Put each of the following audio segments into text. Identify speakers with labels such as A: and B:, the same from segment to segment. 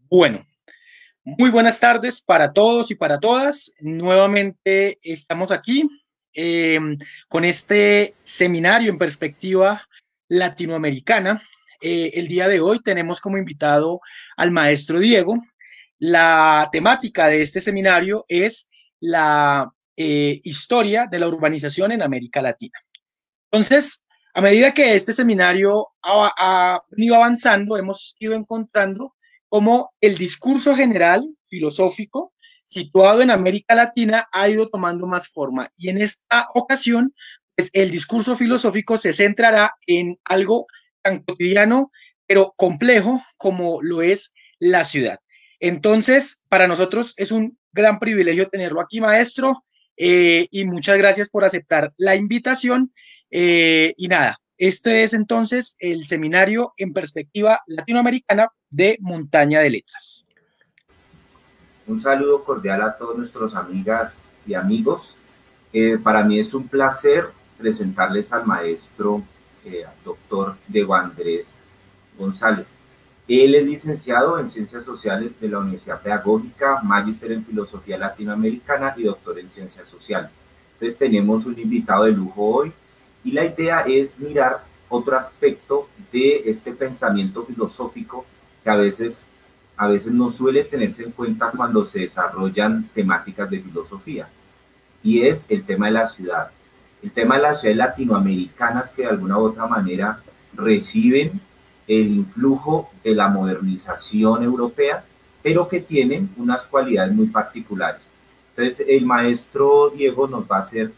A: Bueno, muy buenas tardes para todos y para todas. Nuevamente estamos aquí eh, con este seminario en perspectiva latinoamericana. El día de hoy tenemos como invitado al maestro Diego. La temática de este seminario es la historia de la urbanización en América Latina. Entonces, a medida que este seminario ha ido avanzando, hemos ido encontrando cómo el discurso general filosófico situado en América Latina ha ido tomando más forma. Y en esta ocasión, pues, el discurso filosófico se centrará en algo tan cotidiano, pero complejo como lo es la ciudad. Entonces, para nosotros es un gran privilegio tenerlo aquí, maestro, y muchas gracias por aceptar la invitación. Y nada, este es entonces el seminario en perspectiva latinoamericana de Montaña de Letras.
B: Un saludo cordial a todos nuestros amigas y amigos. Para mí es un placer presentarles al maestro doctor Diego Andrés González. Él es licenciado en Ciencias Sociales de la Universidad Pedagógica, magíster en Filosofía Latinoamericana y doctor en Ciencias Sociales. Entonces tenemos un invitado de lujo hoy y la idea es mirar otro aspecto de este pensamiento filosófico que a veces no suele tenerse en cuenta cuando se desarrollan temáticas de filosofía, y es el tema de la ciudad. El tema de las ciudades latinoamericanas que de alguna u otra manera reciben el influjo de la modernización europea, pero que tienen unas cualidades muy particulares. Entonces, el maestro Diego nos va a hacer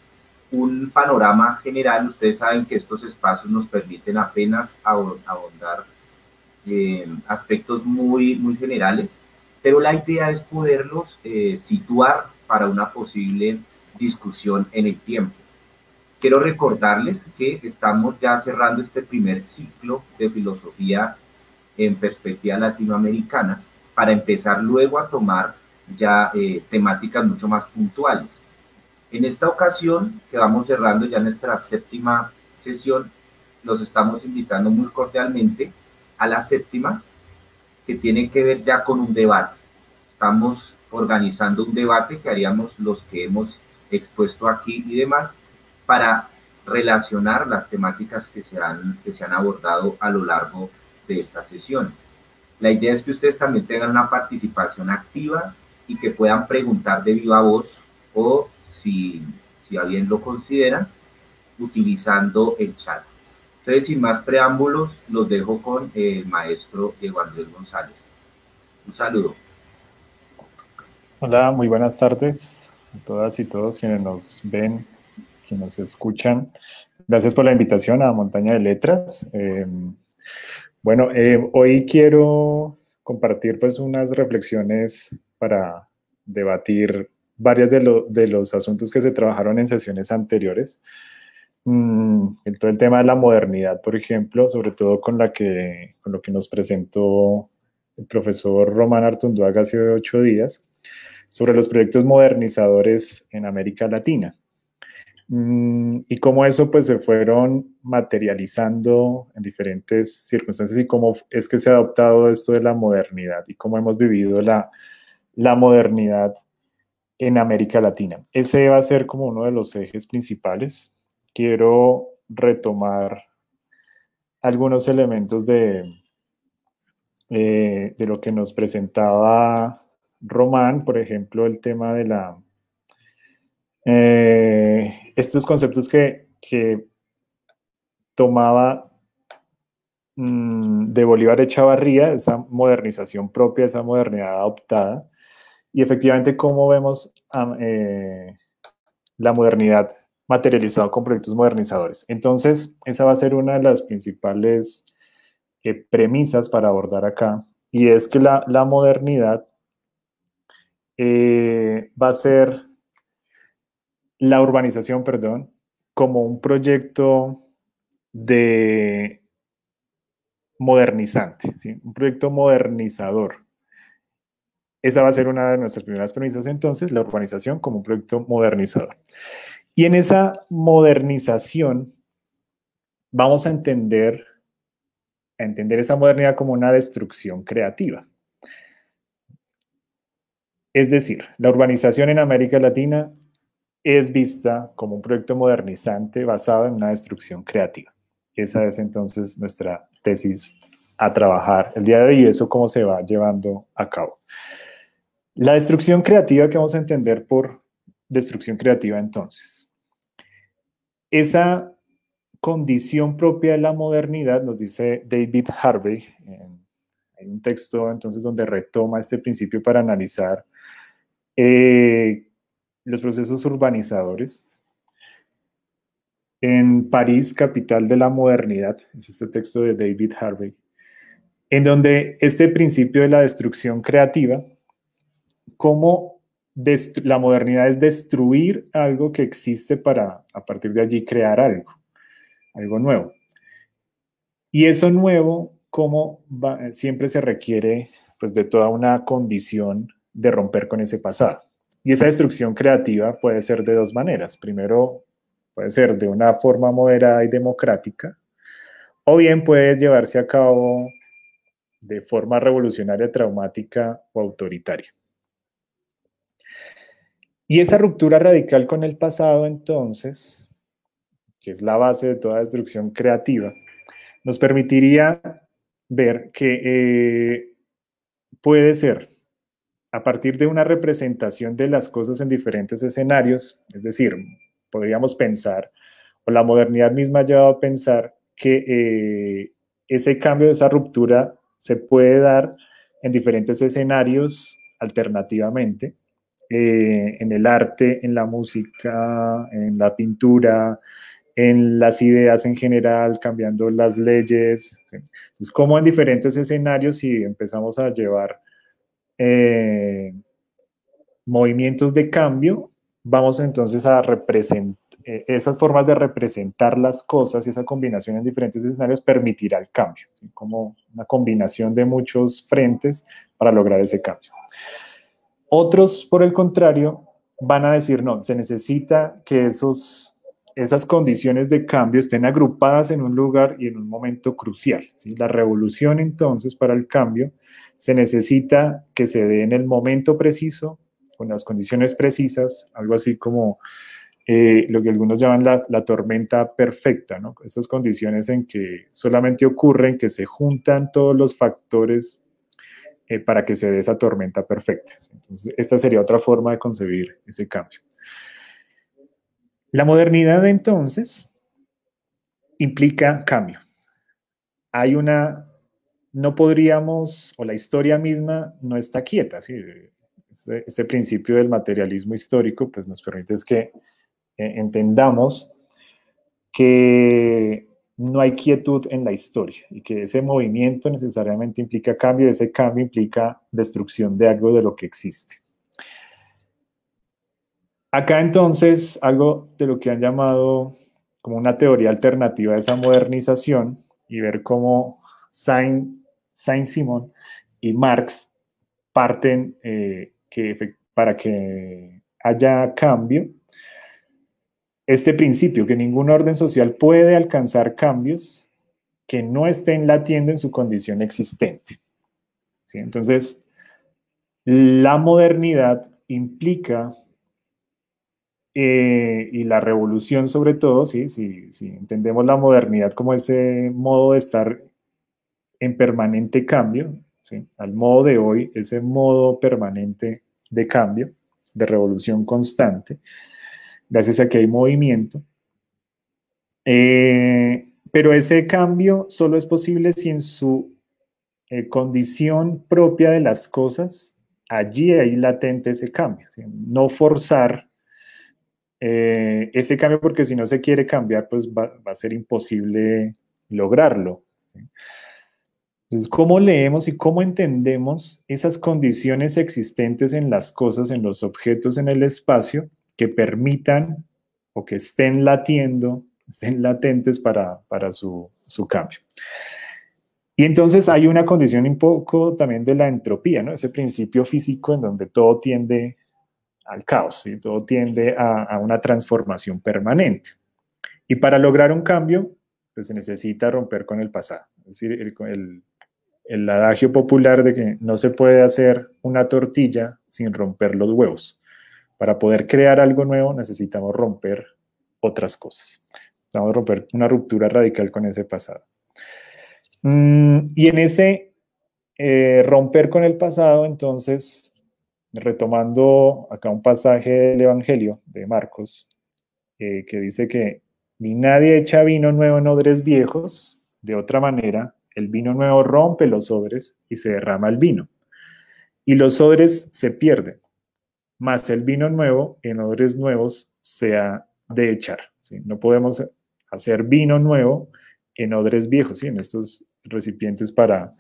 B: un panorama general. Ustedes saben que estos espacios nos permiten apenas ahondar aspectos muy generales, pero la idea es poderlos situar para una posible discusión en el tiempo. Quiero recordarles que estamos ya cerrando este primer ciclo de filosofía en perspectiva latinoamericana para empezar luego a tomar ya temáticas mucho más puntuales. En esta ocasión, que vamos cerrando ya nuestra séptima sesión, los estamos invitando muy cordialmente a la séptima, que tiene que ver ya con un debate. Estamos organizando un debate que haríamos los que hemos expuesto aquí y demás para relacionar las temáticas que se han abordado a lo largo de estas sesiones. La idea es que ustedes también tengan una participación activa y que puedan preguntar de viva voz o, si a bien lo consideran, utilizando el chat. Entonces, sin más preámbulos, los dejo con el maestro Diego Andrés González. Un saludo.
C: Hola, muy buenas tardes a todas y todos quienes nos ven, quienes nos escuchan. Gracias por la invitación a Montaña de Letras. Hoy quiero compartir pues unas reflexiones para debatir varios de los asuntos que se trabajaron en sesiones anteriores. Todo el tema de la modernidad, por ejemplo, sobre todo con lo que nos presentó el profesor Román Artunduaga hace 8 días, sobre los proyectos modernizadores en América Latina. Y cómo eso pues se fueron materializando en diferentes circunstancias y cómo es que se ha adoptado esto de la modernidad y cómo hemos vivido la modernidad en América Latina. Ese va a ser como uno de los ejes principales. Quiero retomar algunos elementos de lo que nos presentaba Román, por ejemplo, el tema de estos conceptos que tomaba de Bolívar Echavarría, esa modernización propia, esa modernidad adoptada, y efectivamente cómo vemos la modernidad materializada con proyectos modernizadores. Entonces, esa va a ser una de las principales premisas para abordar acá, y es que la modernidad va a ser la urbanización, perdón, como un proyecto de modernizante, ¿sí? Un proyecto modernizador. Esa va a ser una de nuestras primeras premisas, entonces, la urbanización como un proyecto modernizador. Y en esa modernización vamos a entender esa modernidad como una destrucción creativa. Es decir, la urbanización en América Latina es vista como un proyecto modernizante basado en una destrucción creativa. Esa es entonces nuestra tesis a trabajar el día de hoy y eso cómo se va llevando a cabo. La destrucción creativa que vamos a entender por destrucción creativa entonces. Esa condición propia de la modernidad, nos dice David Harvey, hay un texto entonces donde retoma este principio para analizar los procesos urbanizadores. En París, capital de la modernidad, es este texto de David Harvey, en donde este principio de la destrucción creativa, cómo la modernidad es destruir algo que existe para a partir de allí crear algo nuevo. Y eso nuevo, como siempre se requiere pues, de toda una condición de romper con ese pasado. Y esa destrucción creativa puede ser de dos maneras. Primero, puede ser de una forma moderada y democrática, o bien puede llevarse a cabo de forma revolucionaria, traumática o autoritaria. Y esa ruptura radical con el pasado, entonces, que es la base de toda destrucción creativa, nos permitiría ver que puede ser a partir de una representación de las cosas en diferentes escenarios, es decir, podríamos pensar, o la modernidad misma ha llevado a pensar que ese cambio, esa ruptura se puede dar en diferentes escenarios alternativamente, en el arte, en la música, en la pintura, en las ideas en general, cambiando las leyes. ¿Sí? Entonces, como en diferentes escenarios, si empezamos a llevar movimientos de cambio, vamos entonces a representar, esas formas de representar las cosas y esa combinación en diferentes escenarios permitirá el cambio, ¿sí? Como una combinación de muchos frentes para lograr ese cambio. Otros, por el contrario, van a decir, no, se necesita que esas condiciones de cambio estén agrupadas en un lugar y en un momento crucial, ¿sí? La revolución, entonces, para el cambio, se necesita que se dé en el momento preciso, con las condiciones precisas, algo así como lo que algunos llaman la tormenta perfecta, ¿no? Esas condiciones en que solamente ocurren, que se juntan todos los factores para que se dé esa tormenta perfecta. Entonces, esta sería otra forma de concebir ese cambio. La modernidad, entonces, implica cambio. No podríamos, o la historia misma no está quieta, ¿sí? Este principio del materialismo histórico, pues nos permite que entendamos que no hay quietud en la historia y que ese movimiento necesariamente implica cambio y ese cambio implica destrucción de algo de lo que existe. Acá entonces, algo de lo que han llamado como una teoría alternativa a esa modernización y ver cómo Saint-Simon y Marx parten para que haya cambio, este principio, que ningún orden social puede alcanzar cambios que no estén latiendo en su condición existente. ¿Sí? Entonces, la modernidad implica, y la revolución sobre todo, ¿sí? Si entendemos la modernidad como ese modo de estar en permanente cambio, ¿sí? Al modo de hoy, ese modo permanente de cambio, de revolución constante, gracias a que hay movimiento. Pero ese cambio solo es posible si en su condición propia de las cosas, allí hay latente ese cambio. ¿Sí? No forzar ese cambio, porque si no se quiere cambiar, pues va a ser imposible lograrlo. ¿Sí? Entonces, ¿cómo leemos y cómo entendemos esas condiciones existentes en las cosas, en los objetos, en el espacio, que permitan o que estén latiendo, estén latentes para su cambio? Y entonces hay una condición un poco también de la entropía, ¿no? Ese principio físico en donde todo tiende al caos, ¿sí? Todo tiende a una transformación permanente. Y para lograr un cambio, pues se necesita romper con el pasado. Es decir, el adagio popular de que no se puede hacer una tortilla sin romper los huevos. Para poder crear algo nuevo necesitamos romper otras cosas. Vamos a romper una ruptura radical con ese pasado. Y en ese romper con el pasado, entonces, retomando acá un pasaje del Evangelio de Marcos, que dice que ni nadie echa vino nuevo en odres viejos, de otra manera, el vino nuevo rompe los odres y se derrama el vino. Y los odres se pierden, mas el vino nuevo en odres nuevos se ha de echar. ¿Sí? No podemos hacer vino nuevo en odres viejos, ¿sí? En estos recipientes para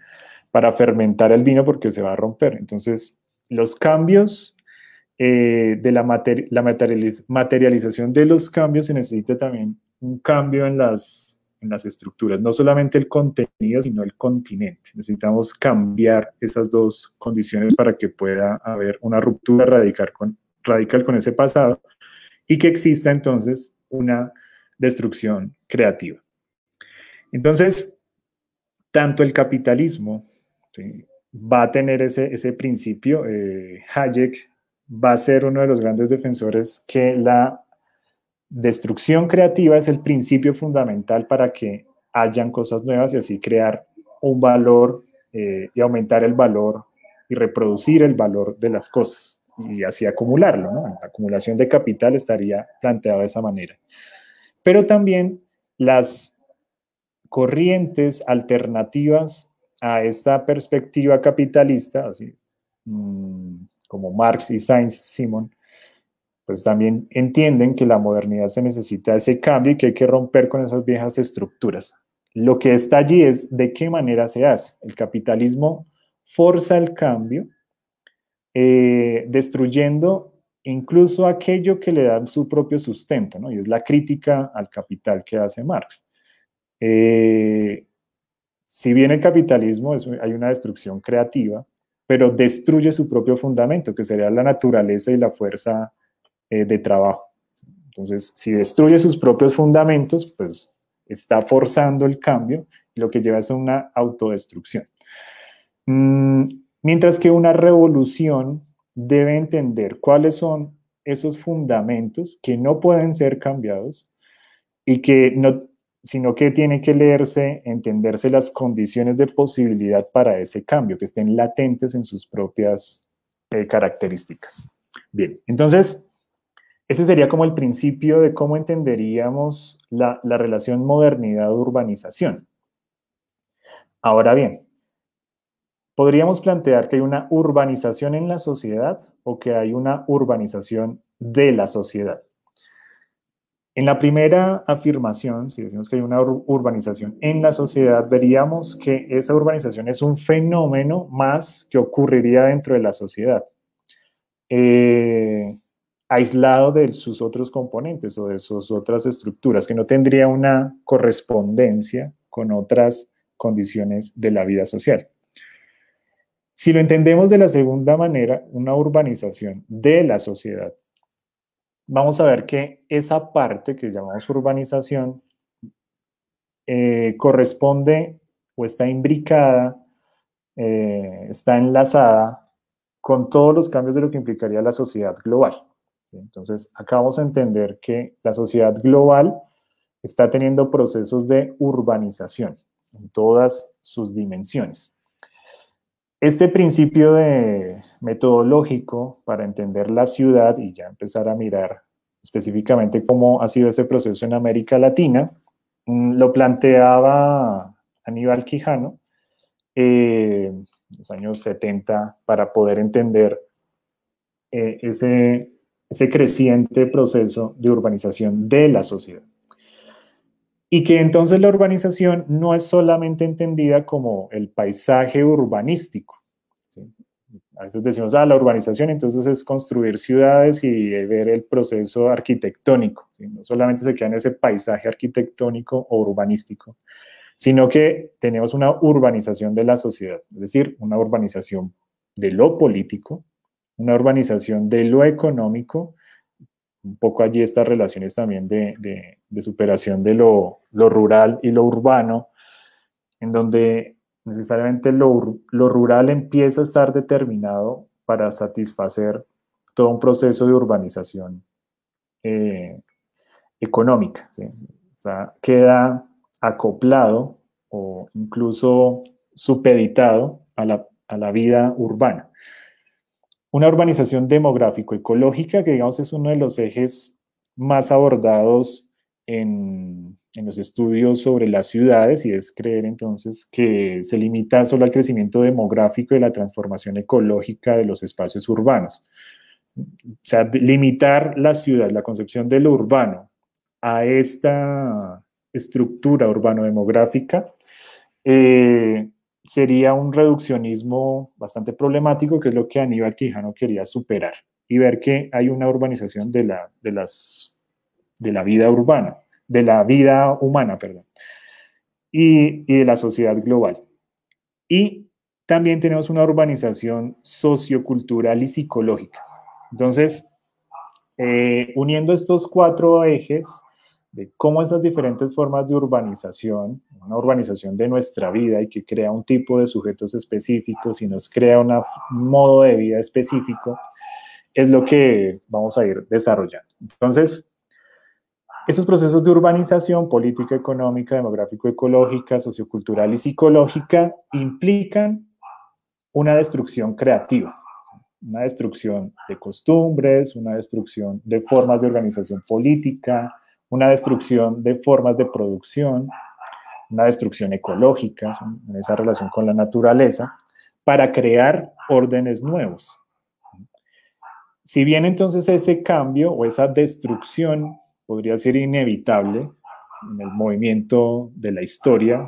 C: fermentar el vino porque se va a romper. Entonces, los cambios de la materialización de los cambios, se necesita también un cambio en las estructuras, no solamente el contenido, sino el continente. Necesitamos cambiar esas dos condiciones para que pueda haber una ruptura radical con ese pasado y que exista entonces una destrucción creativa. Entonces, tanto el capitalismo, ¿sí?, va a tener ese principio. Hayek va a ser uno de los grandes defensores que la destrucción creativa es el principio fundamental para que hayan cosas nuevas y así crear un valor y aumentar el valor y reproducir el valor de las cosas y así acumularlo, ¿no? La acumulación de capital estaría planteada de esa manera. Pero también las corrientes alternativas a esta perspectiva capitalista, así como Marx y Saint-Simon, pues también entienden que la modernidad se necesita ese cambio y que hay que romper con esas viejas estructuras. Lo que está allí es de qué manera se hace. El capitalismo forza el cambio, destruyendo incluso aquello que le da su propio sustento, ¿no? Y es la crítica al capital que hace Marx. Si bien el capitalismo hay una destrucción creativa, pero destruye su propio fundamento, que sería la naturaleza y la fuerza de trabajo. Entonces, si destruye sus propios fundamentos, pues está forzando el cambio, y lo que lleva es a una autodestrucción. Mientras que una revolución debe entender cuáles son esos fundamentos que no pueden ser cambiados y que no, sino que tiene que leerse, entenderse las condiciones de posibilidad para ese cambio, que estén latentes en sus propias características. Bien, entonces, ese sería como el principio de cómo entenderíamos la relación modernidad-urbanización. Ahora bien, podríamos plantear que hay una urbanización en la sociedad o que hay una urbanización de la sociedad. En la primera afirmación, si decimos que hay una urbanización en la sociedad, veríamos que esa urbanización es un fenómeno más que ocurriría dentro de la sociedad, aislado de sus otros componentes o de sus otras estructuras, que no tendría una correspondencia con otras condiciones de la vida social. Si lo entendemos de la segunda manera, una urbanización de la sociedad, vamos a ver que esa parte que llamamos urbanización corresponde o está imbricada, está enlazada con todos los cambios de lo que implicaría la sociedad global. ¿Sí? Entonces, acá vamos a entender que la sociedad global está teniendo procesos de urbanización en todas sus dimensiones. Este principio metodológico para entender la ciudad y ya empezar a mirar específicamente cómo ha sido ese proceso en América Latina, lo planteaba Aníbal Quijano en los años 70 para poder entender ese creciente proceso de urbanización de la sociedad. Y que entonces la urbanización no es solamente entendida como el paisaje urbanístico, ¿sí? A veces decimos, la urbanización entonces es construir ciudades y ver el proceso arquitectónico, ¿sí? No solamente se queda en ese paisaje arquitectónico o urbanístico, sino que tenemos una urbanización de la sociedad, es decir, una urbanización de lo político, una urbanización de lo económico, un poco allí estas relaciones también de superación de lo rural y lo urbano, en donde necesariamente lo rural empieza a estar determinado para satisfacer todo un proceso de urbanización económica, ¿sí? O sea, queda acoplado o incluso supeditado a la vida urbana. Una urbanización demográfico-ecológica, que digamos es uno de los ejes más abordados en los estudios sobre las ciudades, y es creer entonces que se limita solo al crecimiento demográfico y la transformación ecológica de los espacios urbanos. O sea, limitar la ciudad, la concepción de lo urbano, a esta estructura urbano-demográfica, sería un reduccionismo bastante problemático, que es lo que Aníbal Quijano quería superar, y ver que hay una urbanización de la vida urbana, de la vida humana, perdón, y de la sociedad global. Y también tenemos una urbanización sociocultural y psicológica. Entonces, uniendo estos 4 ejes de cómo esas diferentes formas de urbanización, una urbanización de nuestra vida y que crea un tipo de sujetos específicos y nos crea un modo de vida específico, es lo que vamos a ir desarrollando. Entonces, esos procesos de urbanización, política, económica, demográfico-ecológica, sociocultural y psicológica, implican una destrucción creativa, una destrucción de costumbres, una destrucción de formas de organización política, una destrucción de formas de producción, una destrucción ecológica, en esa relación con la naturaleza, para crear órdenes nuevos. Si bien entonces ese cambio o esa destrucción podría ser inevitable en el movimiento de la historia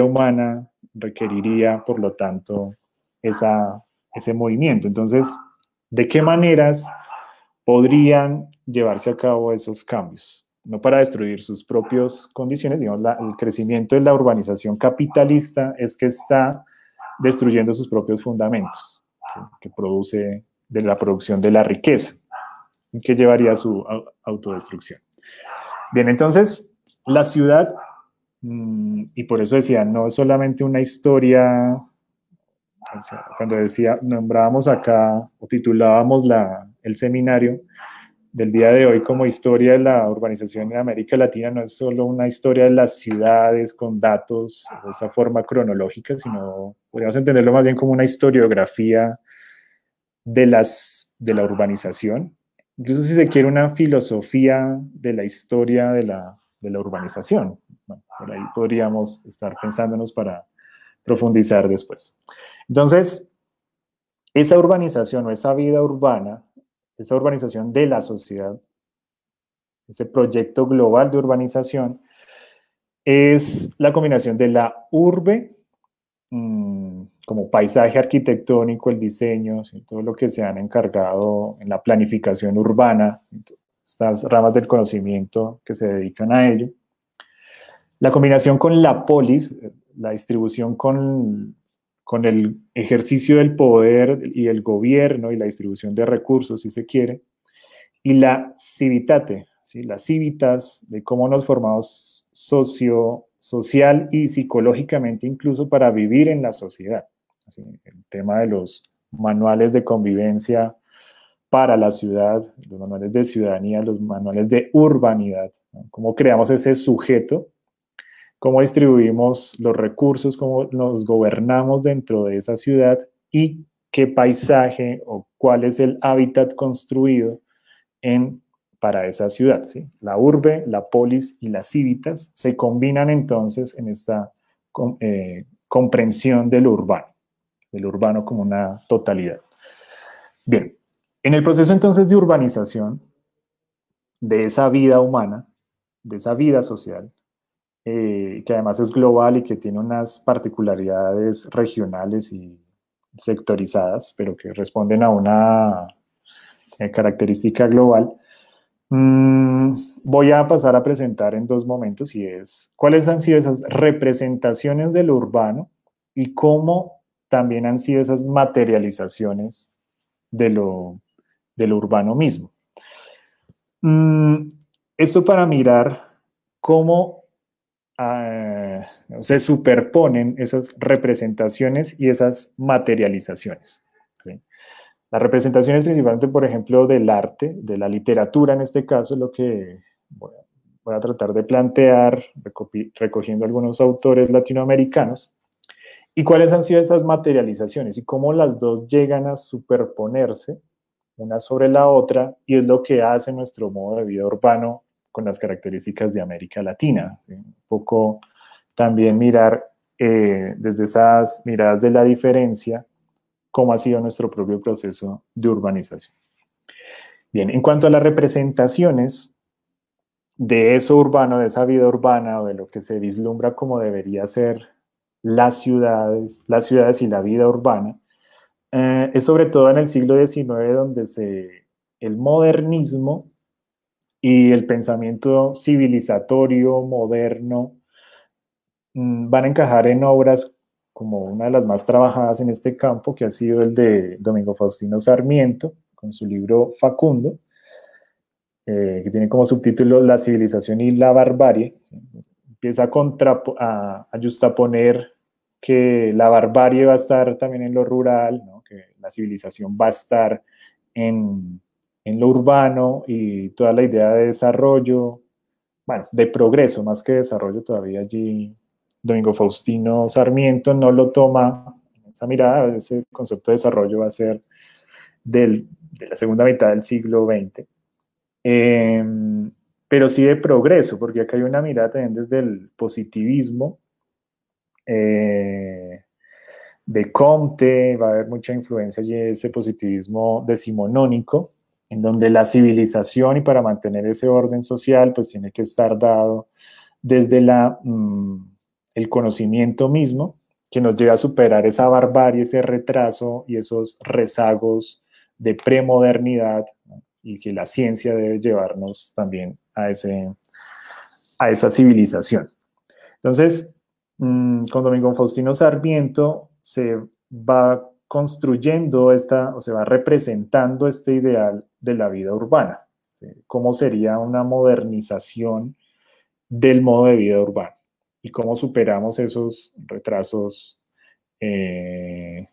C: humana requeriría, por lo tanto, ese movimiento. Entonces, ¿de qué maneras podrían llevarse a cabo esos cambios? No para destruir sus propias condiciones, digamos, el crecimiento de la urbanización capitalista es que está destruyendo sus propios fundamentos, ¿sí? Que produce de la producción de la riqueza, que llevaría a su autodestrucción. Bien, entonces, la ciudad, y por eso decía, no es solamente una historia, o sea, cuando nombrábamos acá o titulábamos el seminario del día de hoy como historia de la urbanización en América Latina, no es solo una historia de las ciudades con datos de esa forma cronológica, sino podríamos entenderlo más bien como una historiografía de la urbanización, incluso si se quiere una filosofía de la historia de la urbanización. Bueno, por ahí podríamos estar pensándonos para profundizar después. Entonces, esa urbanización o esa vida urbana, esa urbanización de la sociedad, ese proyecto global de urbanización, es la combinación de la urbe, como paisaje arquitectónico, el diseño, ¿sí? Todo lo que se han encargado en la planificación urbana, estas ramas del conocimiento que se dedican a ello. La combinación con la polis, la distribución con el ejercicio del poder y el gobierno y la distribución de recursos, si se quiere, y la civitate, ¿sí? Las civitas, de cómo nos formamos social y psicológicamente incluso para vivir en la sociedad. Así, el tema de los manuales de convivencia para la ciudad, los manuales de ciudadanía, los manuales de urbanidad, ¿no? Cómo creamos ese sujeto, cómo distribuimos los recursos, cómo nos gobernamos dentro de esa ciudad y qué paisaje o cuál es el hábitat construido para esa ciudad, ¿sí? La urbe, la polis y las civitas se combinan entonces en esta comprensión del urbano como una totalidad. Bien, en el proceso entonces de urbanización de esa vida humana, de esa vida social, que además es global y que tiene unas particularidades regionales y sectorizadas, pero que responden a una característica global, voy a pasar a presentar en 2 momentos, y es cuáles han sido esas representaciones de lo urbano y cómo también han sido esas materializaciones de lo urbano mismo. Esto para mirar cómo se superponen esas representaciones y esas materializaciones. ¿Sí? Las representaciones principalmente, por ejemplo, del arte, de la literatura en este caso, es lo que voy a tratar de plantear, recogiendo algunos autores latinoamericanos, y cuáles han sido esas materializaciones y cómo las dos llegan a superponerse una sobre la otra, y es lo que hace nuestro modo de vida urbano con las características de América Latina. Un poco también mirar desde esas miradas de la diferencia cómo ha sido nuestro propio proceso de urbanización. Bien, en cuanto a las representaciones de eso urbano, de esa vida urbana o de lo que se vislumbra como debería ser las ciudades y la vida urbana, es sobre todo en el siglo XIX donde el modernismo y el pensamiento civilizatorio moderno van a encajar en obras como una de las más trabajadas en este campo, que ha sido el de Domingo Faustino Sarmiento, con su libro Facundo, que tiene como subtítulo La civilización y la barbarie. Empieza a justaponer que la barbarie va a estar también en lo rural, ¿no? Que la civilización va a estar en lo urbano, y toda la idea de desarrollo, bueno, de progreso más que desarrollo, todavía allí Domingo Faustino Sarmiento no lo toma esa mirada. Ese concepto de desarrollo va a ser de la segunda mitad del siglo XX. Pero sí de progreso, porque acá hay una mirada también desde el positivismo de Comte. Va a haber mucha influencia allí de ese positivismo decimonónico, en donde la civilización, y para mantener ese orden social, pues tiene que estar dado desde el conocimiento mismo, que nos lleva a superar esa barbarie, ese retraso y esos rezagos de premodernidad, ¿no? Y que la ciencia debe llevarnos también a esa civilización. Entonces, con Domingo Faustino Sarmiento se va construyendo o se va representando este ideal de la vida urbana, ¿sí? Cómo sería una modernización del modo de vida urbano y cómo superamos esos retrasos que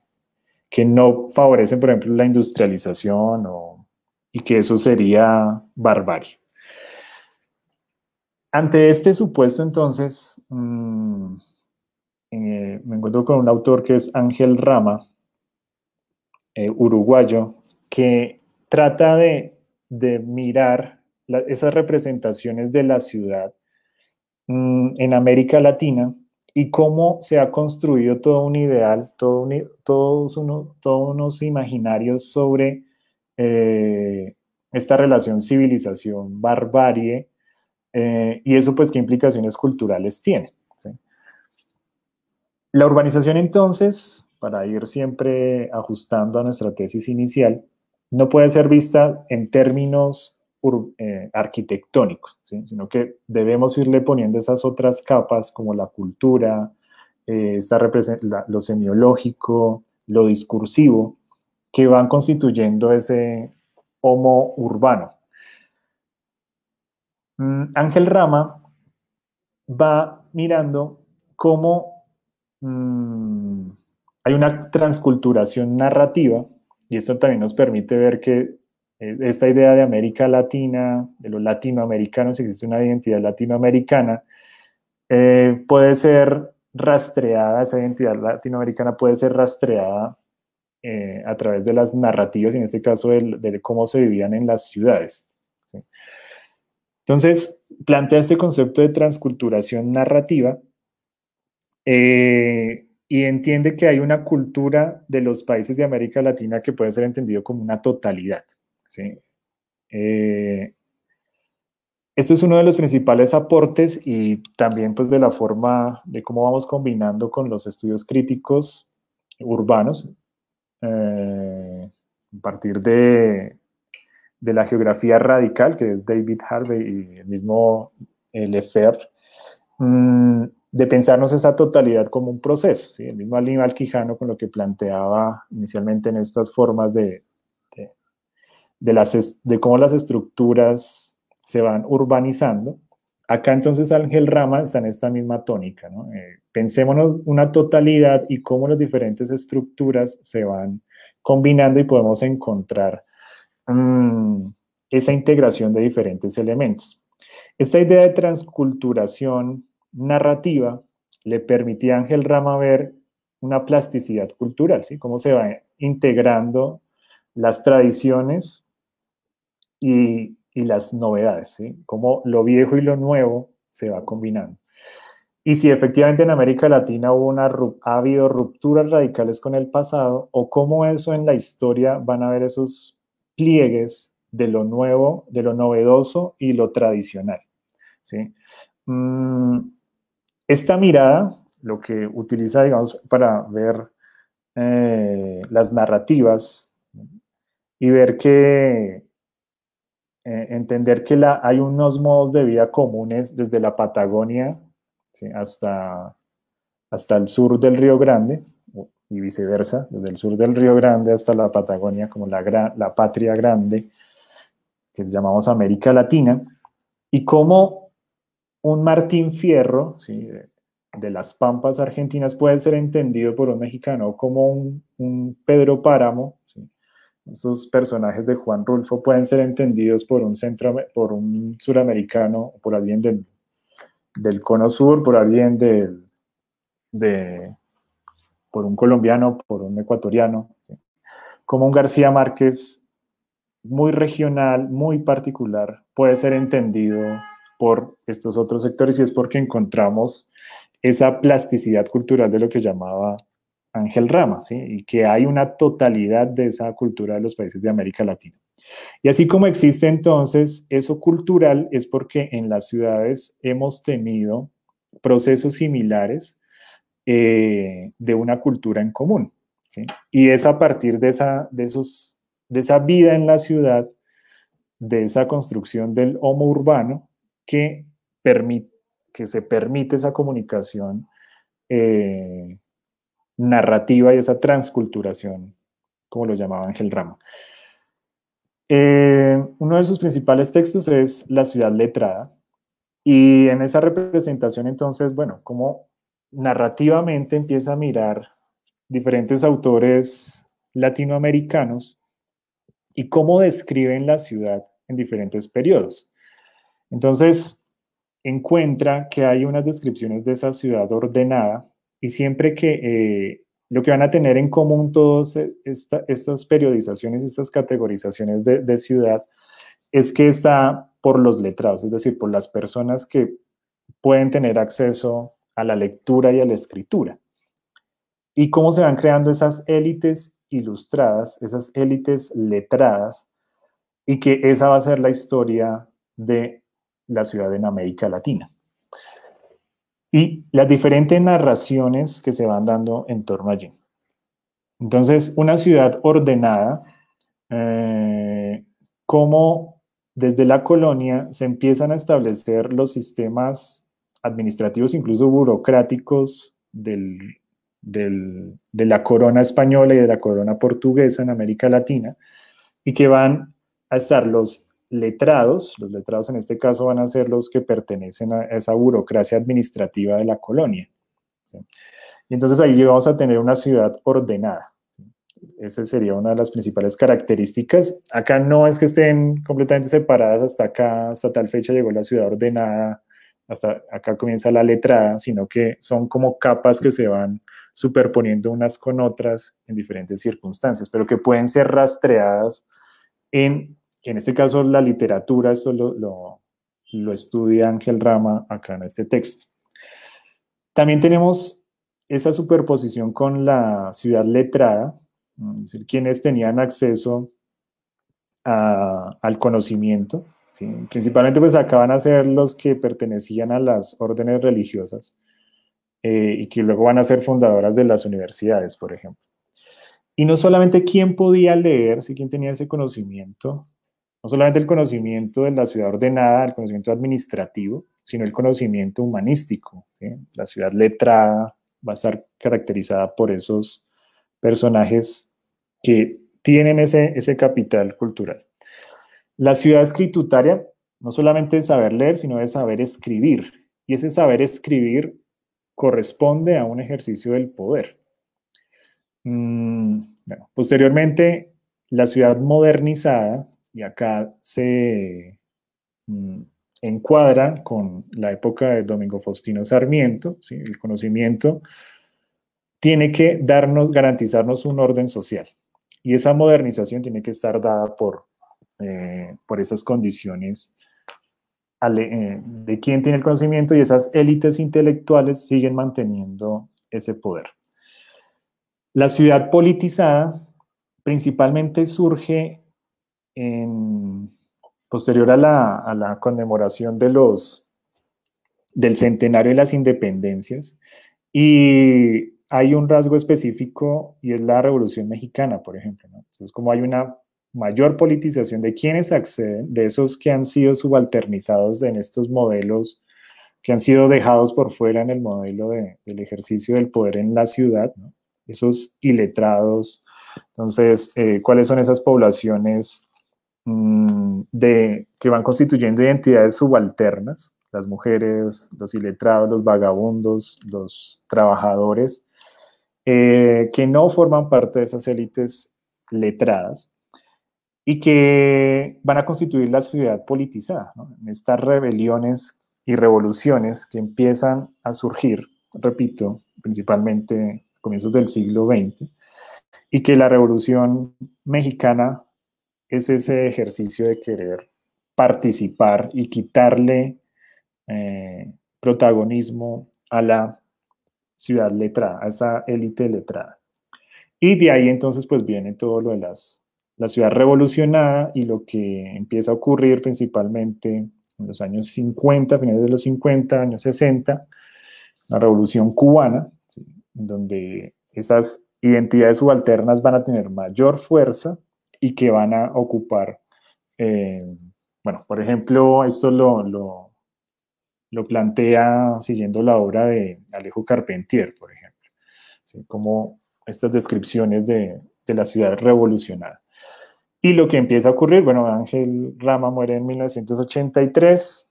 C: no favorecen, por ejemplo, la industrialización y que eso sería barbarie. Ante este supuesto, entonces, me encuentro con un autor que es Ángel Rama, uruguayo, que trata de mirar esas representaciones de la ciudad en América Latina y cómo se ha construido todo un ideal, todos unos imaginarios sobre esta relación civilización-barbarie, y eso pues qué implicaciones culturales tiene, ¿sí? La urbanización, entonces, para ir siempre ajustando a nuestra tesis inicial, no puede ser vista en términos arquitectónicos, ¿sí? Sino que debemos irle poniendo esas otras capas como la cultura, lo semiológico, lo discursivo, que van constituyendo ese homo urbano. Ángel Rama va mirando cómo hay una transculturación narrativa, y esto también nos permite ver que esta idea de América Latina, de los latinoamericanos, existe una identidad latinoamericana, puede ser rastreada, esa identidad latinoamericana puede ser rastreada a través de las narrativas, y en este caso de cómo se vivían en las ciudades, ¿sí? Entonces, plantea este concepto de transculturación narrativa, y entiende que hay una cultura de los países de América Latina que puede ser entendido como una totalidad, ¿sí? Esto es uno de los principales aportes, y también pues de la forma de cómo vamos combinando con los estudios críticos urbanos, a partir de la geografía radical, que es David Harvey y el mismo Lefebvre, de pensarnos esa totalidad como un proceso, ¿sí? El mismo Aníbal Quijano con lo que planteaba inicialmente en estas formas de cómo las estructuras se van urbanizando, acá entonces Ángel Rama está en esta misma tónica, ¿no? Pensémonos una totalidad y cómo las diferentes estructuras se van combinando y podemos encontrar esa integración de diferentes elementos. Esta idea de transculturación narrativa le permitía a Ángel Rama ver una plasticidad cultural, ¿sí? Cómo se va integrando las tradiciones y las novedades, ¿sí? Cómo lo viejo y lo nuevo se va combinando. Y si efectivamente en América Latina ha habido rupturas radicales con el pasado, o cómo eso en la historia van a haber esos pliegues de lo nuevo, de lo novedoso y lo tradicional, ¿sí? Esta mirada, lo que utiliza, digamos, para ver las narrativas y ver que entender que hay unos modos de vida comunes desde la Patagonia, ¿sí? hasta el sur del Río Grande, y viceversa, desde el sur del Río Grande hasta la Patagonia, como la patria grande, que llamamos América Latina, y cómo un Martín Fierro, ¿sí? de las Pampas argentinas puede ser entendido por un mexicano como un Pedro Páramo, ¿sí? Esos personajes de Juan Rulfo pueden ser entendidos por un suramericano, por alguien del Cono Sur, por alguien por un colombiano, por un ecuatoriano, ¿sí? Como un García Márquez muy regional, muy particular, puede ser entendido por estos otros sectores, y es porque encontramos esa plasticidad cultural de lo que llamaba Ángel Rama, ¿sí? Y que hay una totalidad de esa cultura de los países de América Latina. Y así como existe entonces eso cultural, es porque en las ciudades hemos tenido procesos similares de una cultura en común, ¿sí? Y es a partir de esa vida en la ciudad, de esa construcción del homo urbano, que se permite esa comunicación narrativa y esa transculturación, como lo llamaba Ángel Rama. Uno de sus principales textos es La ciudad letrada, y en esa representación entonces, bueno, como narrativamente empieza a mirar diferentes autores latinoamericanos y cómo describen la ciudad en diferentes periodos. Entonces, encuentra que hay unas descripciones de esa ciudad ordenada, y siempre que lo que van a tener en común todas estas periodizaciones, estas categorizaciones de ciudad, es que está por los letrados, es decir, por las personas que pueden tener acceso a la lectura y a la escritura. Y cómo se van creando esas élites ilustradas, esas élites letradas, y que esa va a ser la historia de la ciudad en América Latina. Y las diferentes narraciones que se van dando en torno allí. Entonces, una ciudad ordenada, como desde la colonia se empiezan a establecer los sistemas administrativos, incluso burocráticos, de la corona española y de la corona portuguesa en América Latina, y que van a estar los letrados en este caso van a ser los que pertenecen a esa burocracia administrativa de la colonia, ¿sí? Y entonces ahí vamos a tener una ciudad ordenada. Esa sería una de las principales características. Acá no es que estén completamente separadas, hasta acá, hasta tal fecha llegó la ciudad ordenada, hasta acá comienza la letrada, sino que son como capas que se van superponiendo unas con otras en diferentes circunstancias, pero que pueden ser rastreadas en este caso la literatura. Esto lo estudia Ángel Rama acá en este texto. También tenemos esa superposición con la ciudad letrada, es decir, quienes tenían acceso al conocimiento, ¿sí? Principalmente pues acá van a ser los que pertenecían a las órdenes religiosas y que luego van a ser fundadoras de las universidades, por ejemplo. Y no solamente quién podía leer, ¿sí? Quién tenía ese conocimiento, no solamente el conocimiento de la ciudad ordenada, el conocimiento administrativo, sino el conocimiento humanístico, ¿sí? La ciudad letrada va a estar caracterizada por esos personajes que tienen ese capital cultural. La ciudad escritutaria no solamente de saber leer, sino de saber escribir. Y ese saber escribir corresponde a un ejercicio del poder. Bueno, posteriormente, la ciudad modernizada, y acá se encuadra con la época de Domingo Faustino Sarmiento, ¿sí? El conocimiento tiene que garantizarnos un orden social. Y esa modernización tiene que estar dada por esas condiciones de quién tiene el conocimiento, y esas élites intelectuales siguen manteniendo ese poder. La ciudad politizada principalmente surge posterior a la conmemoración del centenario de las independencias, y hay un rasgo específico y es la Revolución Mexicana, por ejemplo, ¿no? Entonces, como hay una mayor politización de quienes acceden, de esos que han sido subalternizados en estos modelos, que han sido dejados por fuera en el modelo del ejercicio del poder en la ciudad, ¿no? Esos iletrados. Entonces, ¿cuáles son esas poblaciones que van constituyendo identidades subalternas? Las mujeres, los iletrados, los vagabundos, los trabajadores, que no forman parte de esas élites letradas y que van a constituir la ciudad politizada, ¿no? En estas rebeliones y revoluciones que empiezan a surgir, repito, principalmente a comienzos del siglo XX, y que la Revolución Mexicana es ese ejercicio de querer participar y quitarle protagonismo a la ciudad letrada, a esa élite letrada. Y de ahí entonces pues viene todo lo de la ciudad revolucionada y lo que empieza a ocurrir principalmente en los años 50, finales de los 50, años 60, la revolución cubana, ¿sí? Donde esas identidades subalternas van a tener mayor fuerza y que van a ocupar, bueno, por ejemplo, esto lo plantea siguiendo la obra de Alejo Carpentier, por ejemplo, ¿sí? Como estas descripciones de la ciudad revolucionada. Y lo que empieza a ocurrir, bueno, Ángel Rama muere en 1983,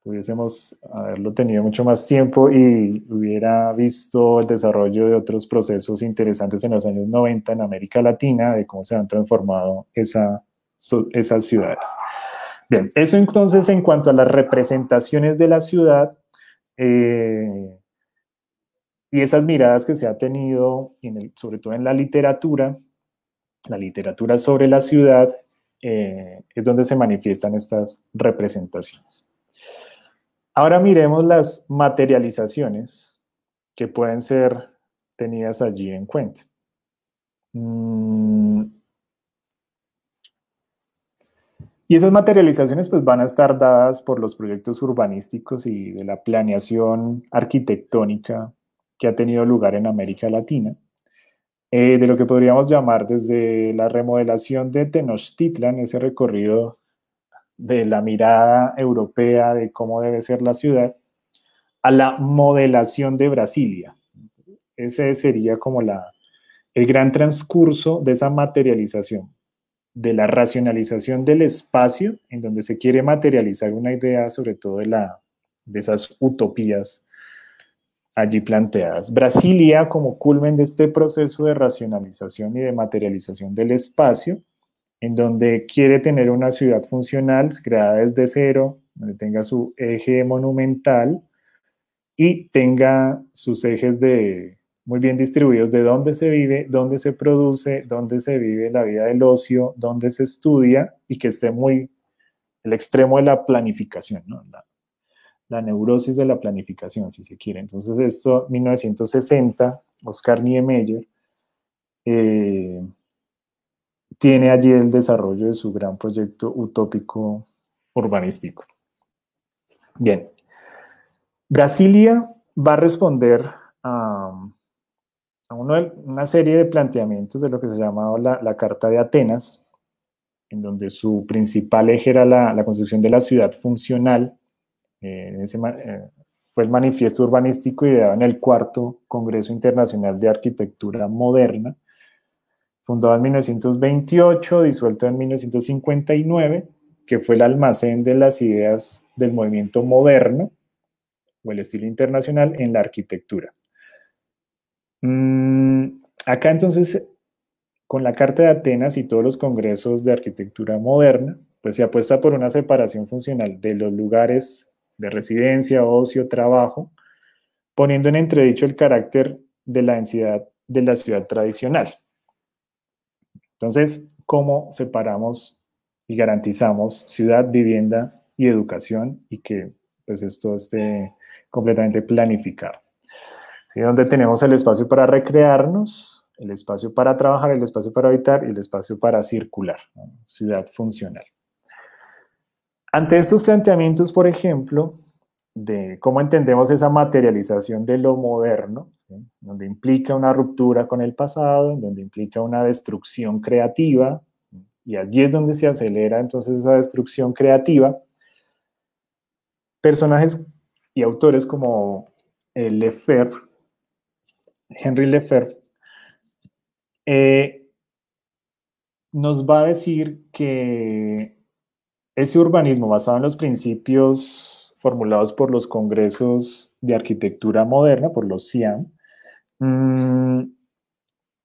C: pudiésemos haberlo tenido mucho más tiempo y hubiera visto el desarrollo de otros procesos interesantes en los años 90 en América Latina, de cómo se han transformado esas ciudades. Bien, eso entonces en cuanto a las representaciones de la ciudad y esas miradas que se ha tenido, sobre todo en la literatura sobre la ciudad, es donde se manifiestan estas representaciones. Ahora miremos las materializaciones que pueden ser tenidas allí en cuenta. Y esas materializaciones pues van a estar dadas por los proyectos urbanísticos y de la planeación arquitectónica que ha tenido lugar en América Latina, de lo que podríamos llamar desde la remodelación de Tenochtitlan, ese recorrido de la mirada europea de cómo debe ser la ciudad, a la modelación de Brasilia. Ese sería como el gran transcurso de esa materialización, de la racionalización del espacio, en donde se quiere materializar una idea, sobre todo de esas utopías allí planteadas. Brasilia, como culmen de este proceso de racionalización y de materialización del espacio, en donde quiere tener una ciudad funcional, creada desde cero, donde tenga su eje monumental y tenga sus ejes muy bien distribuidos de dónde se vive, dónde se produce, dónde se vive la vida del ocio, dónde se estudia, y que esté muy el extremo de la planificación, ¿no? La neurosis de la planificación, si se quiere. Entonces esto, 1960, Oscar Niemeyer tiene allí el desarrollo de su gran proyecto utópico urbanístico. Bien. Brasilia va a responder a una serie de planteamientos de lo que se llamaba la Carta de Atenas, en donde su principal eje era la construcción de la ciudad funcional. Fue el manifiesto urbanístico ideado en el cuarto Congreso Internacional de Arquitectura Moderna, fundado en 1928, disuelto en 1959, que fue el almacén de las ideas del movimiento moderno o el estilo internacional en la arquitectura. Acá entonces, con la Carta de Atenas y todos los congresos de arquitectura moderna, pues se apuesta por una separación funcional de los lugares de residencia, ocio, trabajo, poniendo en entredicho el carácter de la densidad de la ciudad tradicional. Entonces, ¿cómo separamos y garantizamos ciudad, vivienda y educación y que pues esto esté completamente planificado? ¿Sí? Donde tenemos el espacio para recrearnos, el espacio para trabajar, el espacio para habitar y el espacio para circular, ¿no? Ciudad funcional. Ante estos planteamientos, por ejemplo, de cómo entendemos esa materialización de lo moderno, ¿sí? Donde implica una ruptura con el pasado, donde implica una destrucción creativa, y allí es donde se acelera entonces esa destrucción creativa, personajes y autores como Lefebvre, Henri Lefebvre, nos va a decir que ese urbanismo basado en los principios formulados por los congresos de arquitectura moderna, por los CIAM,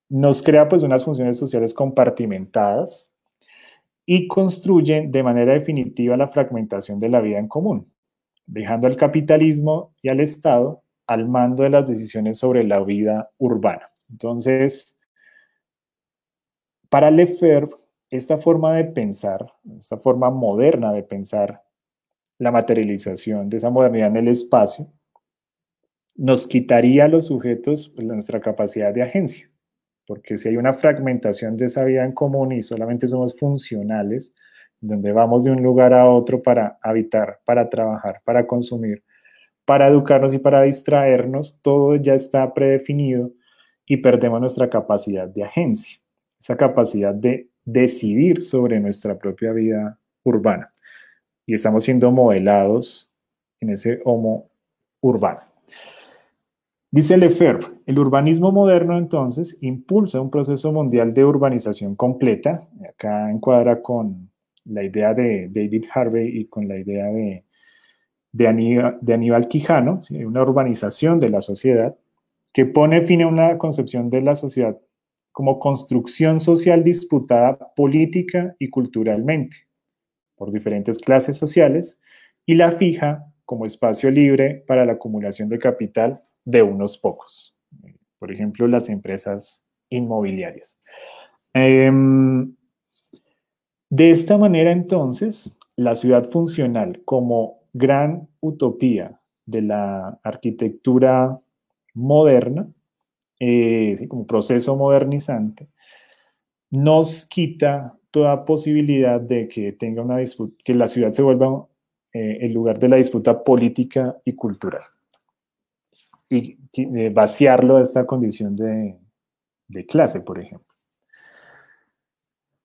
C: nos crea pues unas funciones sociales compartimentadas y construye de manera definitiva la fragmentación de la vida en común, dejando al capitalismo y al Estado al mando de las decisiones sobre la vida urbana. Entonces, para Lefebvre, esta forma de pensar, esta forma moderna de pensar la materialización de esa modernidad en el espacio, nos quitaría a los sujetos pues, nuestra capacidad de agencia, porque si hay una fragmentación de esa vida en común y solamente somos funcionales, donde vamos de un lugar a otro para habitar, para trabajar, para consumir, para educarnos y para distraernos, todo ya está predefinido y perdemos nuestra capacidad de agencia, esa capacidad de decidir sobre nuestra propia vida urbana. Y estamos siendo modelados en ese homo urbano. Dice Lefebvre, el urbanismo moderno entonces impulsa un proceso mundial de urbanización completa. Acá encuadra con la idea de David Harvey y con la idea de Aníbal Quijano, ¿sí? Una urbanización de la sociedad que pone fin a una concepción de la sociedad como construcción social disputada política y culturalmente por diferentes clases sociales y la fija como espacio libre para la acumulación de capital de unos pocos. Por ejemplo, las empresas inmobiliarias. De esta manera, entonces, la ciudad funcional como gran utopía de la arquitectura moderna, ¿sí? Como proceso modernizante, nos quita toda posibilidad de que tenga una disputa, que la ciudad se vuelva el lugar de la disputa política y cultural. Y vaciarlo de esta condición de clase, por ejemplo.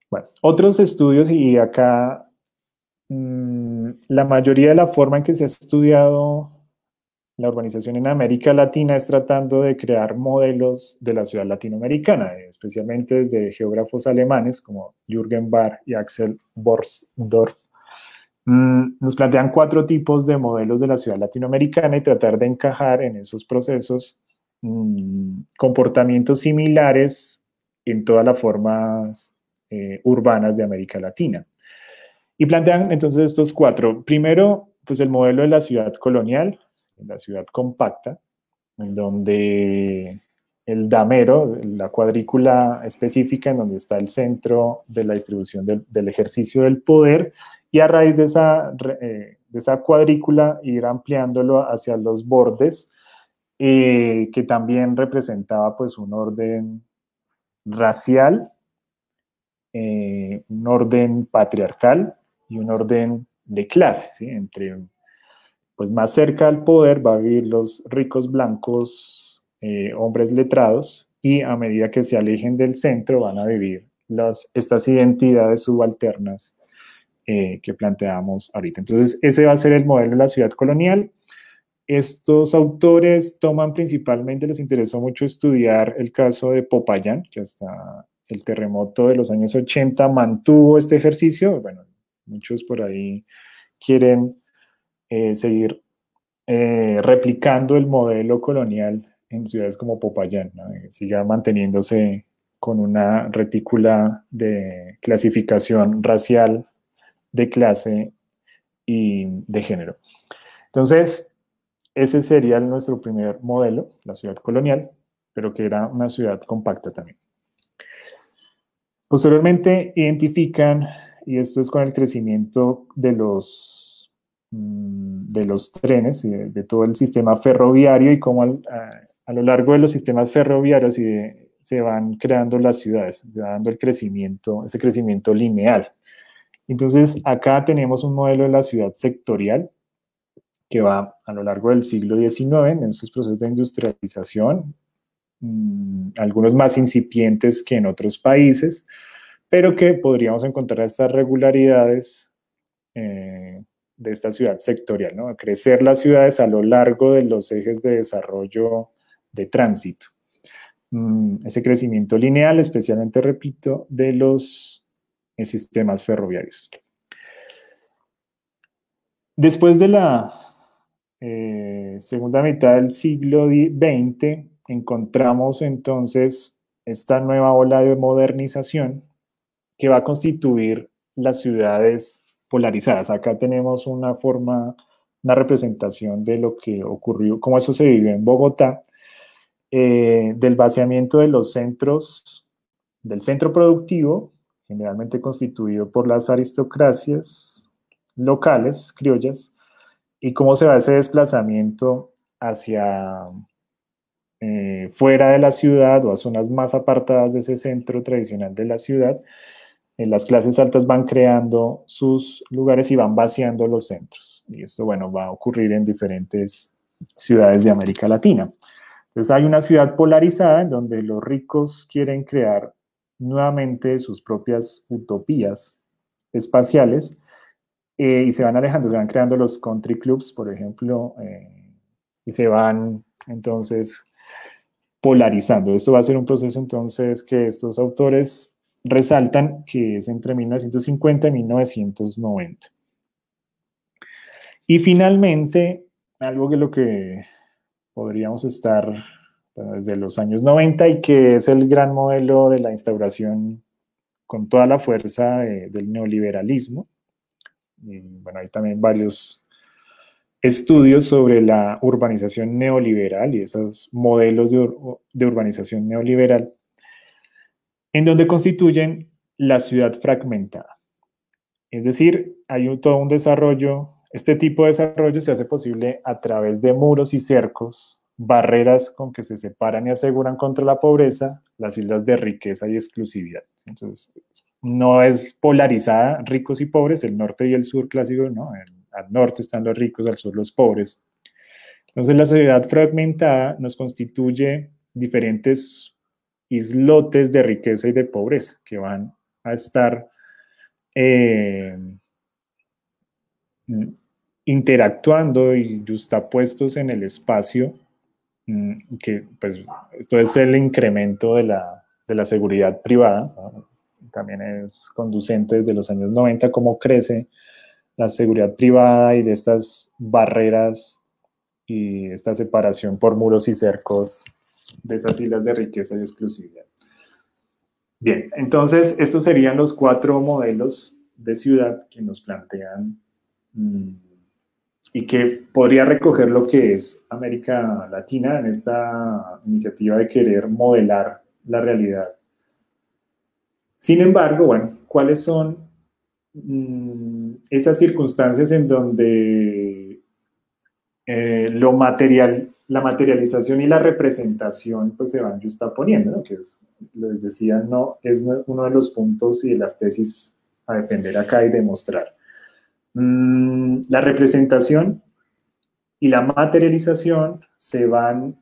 C: Bueno, otros estudios, y acá la mayoría de la forma en que se ha estudiado la urbanización en América Latina es tratando de crear modelos de la ciudad latinoamericana, especialmente desde geógrafos alemanes como Jürgen Barr y Axel Borsdorf. Nos plantean 4 tipos de modelos de la ciudad latinoamericana y tratar de encajar en esos procesos comportamientos similares en todas las formas urbanas de América Latina. Y plantean entonces estos 4. Primero, pues el modelo de la ciudad colonial, la ciudad compacta, en donde el damero, la cuadrícula específica en donde está el centro de la distribución del ejercicio del poder, y a raíz de esa cuadrícula ir ampliándolo hacia los bordes, que también representaba pues un orden racial, un orden patriarcal y un orden de clase, ¿sí? Entre pues más cerca al poder va a vivir los ricos blancos, hombres letrados, y a medida que se alejen del centro van a vivir estas identidades subalternas que planteamos ahorita. Entonces, ese va a ser el modelo de la ciudad colonial. Estos autores toman principalmente, les interesó mucho estudiar el caso de Popayán, que hasta el terremoto de los años 80 mantuvo este ejercicio. Bueno, Muchos por ahí quieren seguir replicando el modelo colonial en ciudades como Popayán, ¿no? Siga manteniéndose con una retícula de clasificación racial, de clase y de género. Entonces, ese sería nuestro primer modelo, la ciudad colonial, pero que era una ciudad compacta también. Posteriormente identifican, y esto es con el crecimiento de los trenes y de todo el sistema ferroviario y cómo a lo largo de los sistemas ferroviarios se van creando las ciudades, se va dando el crecimiento, ese crecimiento lineal. Entonces, acá tenemos un modelo de la ciudad sectorial que va a lo largo del siglo XIX en sus procesos de industrialización, algunos más incipientes que en otros países, pero que podríamos encontrar estas regularidades de esta ciudad sectorial, ¿no? Crecer las ciudades a lo largo de los ejes de desarrollo de tránsito. Ese crecimiento lineal, especialmente, repito, de los sistemas ferroviarios. Después de la segunda mitad del siglo XX, encontramos entonces esta nueva ola de modernización que va a constituir las ciudades polarizadas. Acá tenemos una representación de lo que ocurrió, cómo eso se vivió en Bogotá, del vaciamiento de los centros, del centro productivo, generalmente constituido por las aristocracias locales, criollas, y cómo se va ese desplazamiento hacia fuera de la ciudad o a zonas más apartadas de ese centro tradicional de la ciudad. Las clases altas van creando sus lugares y van vaciando los centros. Y esto, bueno, va a ocurrir en diferentes ciudades de América Latina. Entonces hay una ciudad polarizada en donde los ricos quieren crear nuevamente sus propias utopías espaciales y se van alejando, se van creando los country clubs, por ejemplo, y se van entonces polarizando. Esto va a ser un proceso entonces que estos autores resaltan que es entre 1950 y 1990. Y finalmente, algo que lo que podríamos estar desde los años 90 y que es el gran modelo de la instauración con toda la fuerza del neoliberalismo. Y bueno, hay también varios estudios sobre la urbanización neoliberal y esos modelos de urbanización neoliberal, en donde constituyen la ciudad fragmentada. Es decir, hay todo un desarrollo, este tipo de desarrollo se hace posible a través de muros y cercos, barreras con que se separan y aseguran contra la pobreza las islas de riqueza y exclusividad. Entonces, no es polarizada ricos y pobres, el norte y el sur clásico, ¿no? Al norte están los ricos, al sur los pobres. Entonces, la sociedad fragmentada nos constituye diferentes islotes de riqueza y de pobreza que van a estar interactuando y justapuestos en el espacio, que pues esto es el incremento de la seguridad privada, ¿no? También es conducente desde los años 90 cómo crece la seguridad privada y de estas barreras y esta separación por muros y cercos de esas islas de riqueza y exclusividad. Bien, entonces estos serían los 4 modelos de ciudad que nos plantean y que podría recoger lo que es América Latina en esta iniciativa de querer modelar la realidad. Sin embargo, bueno, ¿cuáles son esas circunstancias en donde la materialización y la representación pues se van justaponiendo, ¿no? Que es, les decía, no es uno de los puntos y de las tesis a defender acá y demostrar. La representación y la materialización se van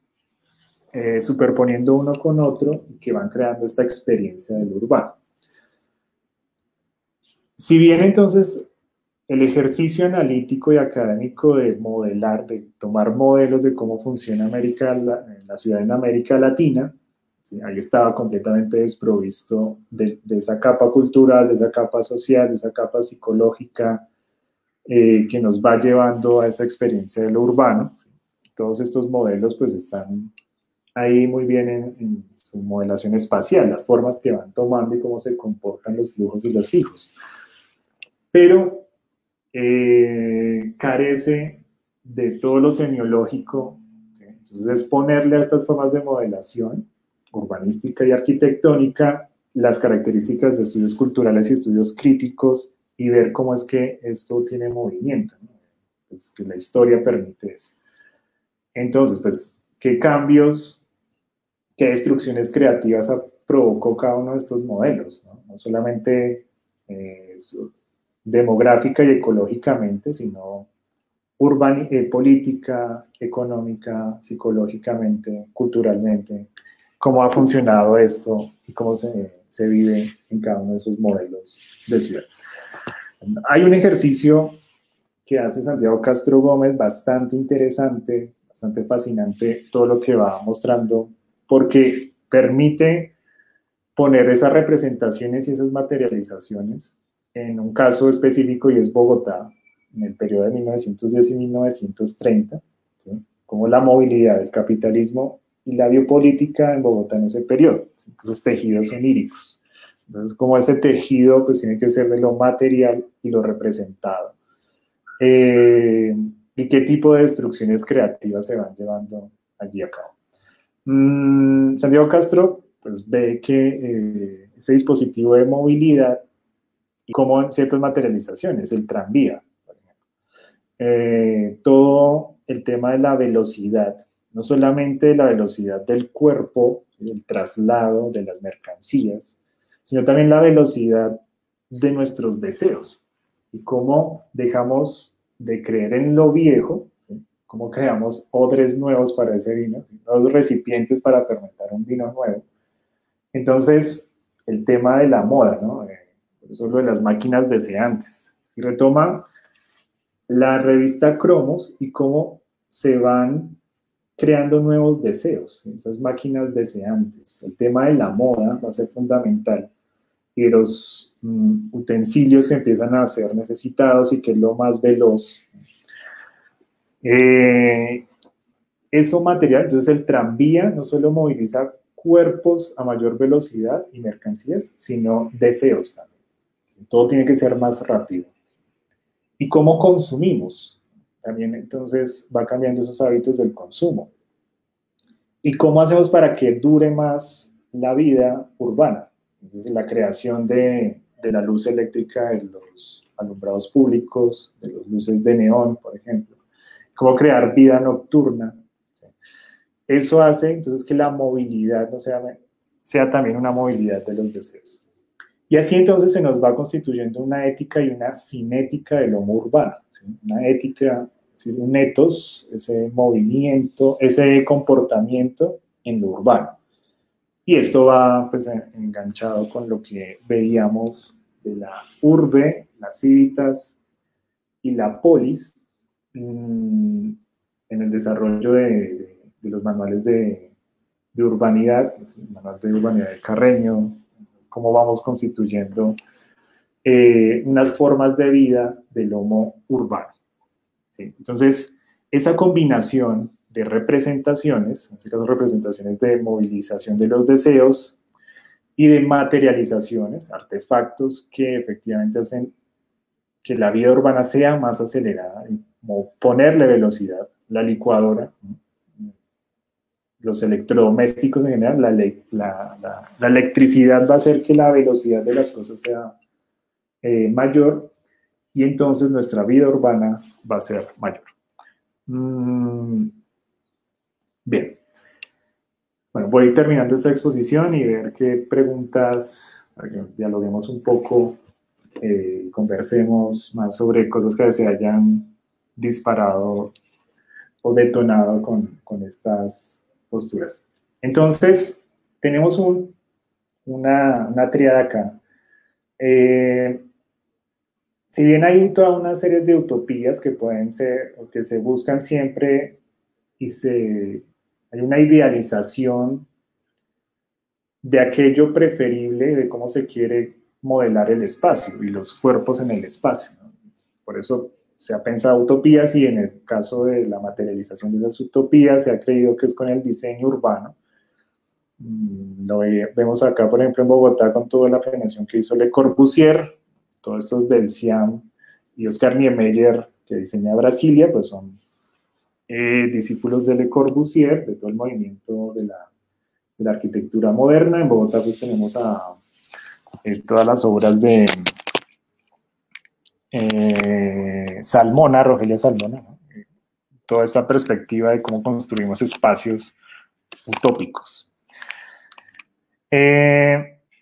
C: superponiendo uno con otro y que van creando esta experiencia del urbano. Si bien entonces el ejercicio analítico y académico de modelar, de tomar modelos de cómo funciona la ciudad en América Latina, ¿sí? Ahí estaba completamente desprovisto de esa capa cultural, de esa capa social, de esa capa psicológica que nos va llevando a esa experiencia de lo urbano. Todos estos modelos pues están ahí muy bien en su modelación espacial, las formas que van tomando y cómo se comportan los flujos y los fijos. Pero carece de todo lo semiológico, ¿sí? Entonces es ponerle a estas formas de modelación urbanística y arquitectónica las características de estudios culturales y estudios críticos y ver cómo es que esto tiene movimiento, ¿no? Pues que la historia permite eso. Entonces, pues, ¿qué cambios, qué destrucciones creativas provocó cada uno de estos modelos? No solamente demográfica y ecológicamente, sino política, económica, psicológicamente, culturalmente, cómo ha funcionado esto y cómo se vive en cada uno de esos modelos de ciudad. Hay un ejercicio que hace Santiago Castro Gómez bastante interesante, bastante fascinante, todo lo que va mostrando, porque permite poner esas representaciones y esas materializaciones en un caso específico, y es Bogotá, en el periodo de 1910 y 1930, ¿sí? Como la movilidad del capitalismo y la biopolítica en Bogotá en ese periodo, ¿sí? Esos tejidos oníricos. Entonces, como ese tejido pues tiene que ser de lo material y lo representado. ¿Y qué tipo de destrucciones creativas se van llevando allí a cabo? Santiago Castro pues, ve que ese dispositivo de movilidad y como en ciertas materializaciones, el tranvía, por ejemplo. Todo el tema de la velocidad, no solamente la velocidad del cuerpo, el traslado de las mercancías, sino también la velocidad de nuestros deseos y cómo dejamos de creer en lo viejo, ¿sí? Cómo creamos odres nuevos para ese vino, ¿sí? Nuevos recipientes para fermentar un vino nuevo. Entonces, el tema de la moda, ¿no? Eso es lo de las máquinas deseantes. Y retoma la revista Cromos y cómo se van creando nuevos deseos, esas máquinas deseantes. El tema de la moda va a ser fundamental. Y los utensilios que empiezan a ser necesitados y que es lo más veloz. Eso material, entonces el tranvía no solo moviliza cuerpos a mayor velocidad y mercancías, sino deseos también. Todo tiene que ser más rápido. ¿Y cómo consumimos? También entonces va cambiando esos hábitos del consumo. ¿Y cómo hacemos para que dure más la vida urbana? Entonces la creación de la luz eléctrica de los alumbrados públicos, de las luces de neón, por ejemplo. ¿Cómo crear vida nocturna? ¿Sí? Eso hace entonces que la movilidad no sea también una movilidad de los deseos. Y así entonces se nos va constituyendo una ética y una cinética del homo urbano, ¿sí? Una ética, ¿sí? Un ethos, ese movimiento, ese comportamiento en lo urbano. Y esto va pues enganchado con lo que veíamos de la urbe, las civitas y la polis en el desarrollo de los manuales de urbanidad, el manual de urbanidad de Carreño, cómo vamos constituyendo unas formas de vida del homo urbano. ¿Sí? Entonces, esa combinación de representaciones, en este caso representaciones de movilización de los deseos y de materializaciones, artefactos que efectivamente hacen que la vida urbana sea más acelerada, como ponerle velocidad, la licuadora, los electrodomésticos en general, la electricidad va a hacer que la velocidad de las cosas sea mayor y entonces nuestra vida urbana va a ser mayor. Bien. Bueno, voy a ir terminando esta exposición y ver qué preguntas, para que dialoguemos un poco, conversemos más sobre cosas que se hayan disparado o detonado con estas posturas. Entonces, tenemos una tríada acá. Si bien hay toda una serie de utopías que pueden ser, o que se buscan siempre, y hay una idealización de aquello preferible de cómo se quiere modelar el espacio y los cuerpos en el espacio, ¿no? Por eso se ha pensado utopías y en el caso de la materialización de esas utopías se ha creído que es con el diseño urbano. Lo vemos acá, por ejemplo, en Bogotá con toda la planeación que hizo Le Corbusier, todos estos del CIAM y Oscar Niemeyer, que diseña Brasilia, pues son discípulos de Le Corbusier, de todo el movimiento de la arquitectura moderna. En Bogotá pues tenemos todas las obras de Salmona, Rogelia Salmona, ¿no? Toda esta perspectiva de cómo construimos espacios utópicos.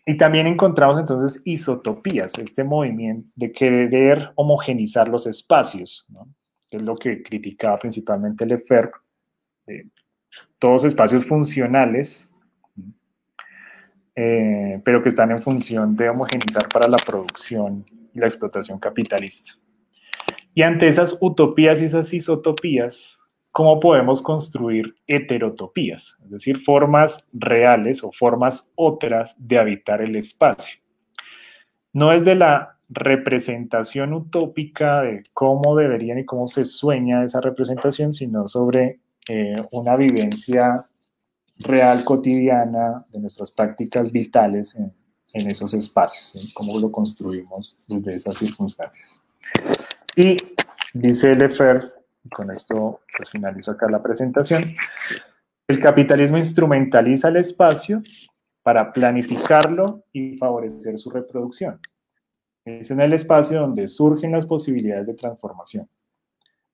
C: Y también encontramos entonces isotopías, este movimiento de querer homogenizar los espacios, ¿no? Que es lo que criticaba principalmente Lefebvre, todos espacios funcionales, pero que están en función de homogenizar para la producción y la explotación capitalista. Y ante esas utopías y esas isotopías, ¿cómo podemos construir heterotopías? Es decir, formas reales o formas otras de habitar el espacio. No es de la representación utópica de cómo deberían y cómo se sueña esa representación, sino sobre una vivencia real, cotidiana, de nuestras prácticas vitales en esos espacios, ¿sí? Cómo lo construimos desde esas circunstancias. Y dice Lefebvre, y con esto pues finalizo acá la presentación, el capitalismo instrumentaliza el espacio para planificarlo y favorecer su reproducción. Es en el espacio donde surgen las posibilidades de transformación.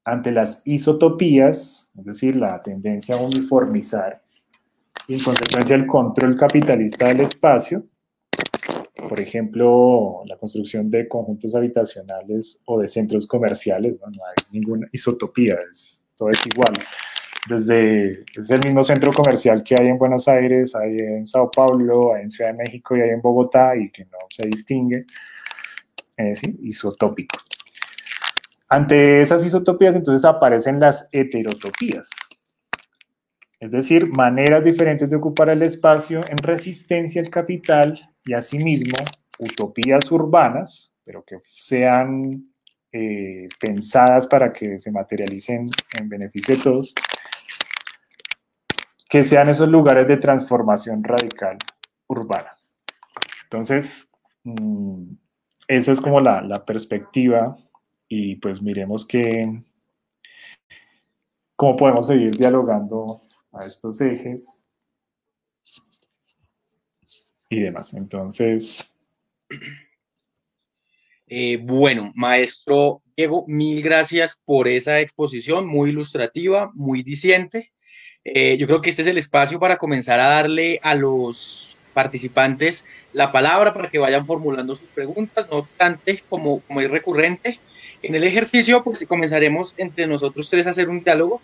C: Ante las isotopías, es decir, la tendencia a uniformizar y en consecuencia el control capitalista del espacio, por ejemplo, la construcción de conjuntos habitacionales o de centros comerciales, no hay ninguna isotopía, todo es igual. Es el mismo centro comercial que hay en Buenos Aires, hay en Sao Paulo, hay en Ciudad de México y hay en Bogotá y que no se distingue, ¿sí? Isotópico. Ante esas isotopías entonces aparecen las heterotopías, es decir, maneras diferentes de ocupar el espacio en resistencia al capital y asimismo utopías urbanas, pero que sean pensadas para que se materialicen en beneficio de todos, que sean esos lugares de transformación radical urbana. Entonces, esa es como la perspectiva y pues miremos cómo podemos seguir dialogando a estos ejes y demás. Entonces...
A: Bueno, maestro Diego, mil gracias por esa exposición muy ilustrativa, muy diciente. Yo creo que este es el espacio para comenzar a darle a los participantes la palabra para que vayan formulando sus preguntas. No obstante, como es recurrente en el ejercicio, pues comenzaremos entre nosotros tres a hacer un diálogo.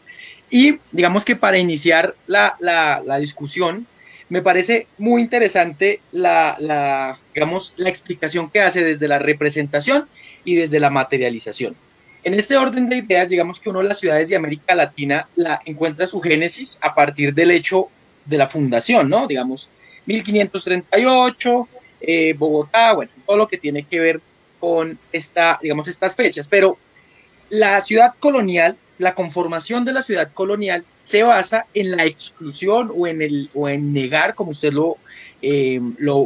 A: Y digamos que para iniciar la discusión, me parece muy interesante digamos, la explicación que hace desde la representación y desde la materialización. En este orden de ideas, digamos que uno de las ciudades de América Latina encuentra su génesis a partir del hecho de la fundación, ¿no? Digamos, 1538, Bogotá, bueno, todo lo que tiene que ver con digamos, estas fechas. Pero la ciudad colonial, la conformación de la ciudad colonial se basa en la exclusión o en negar, como usted lo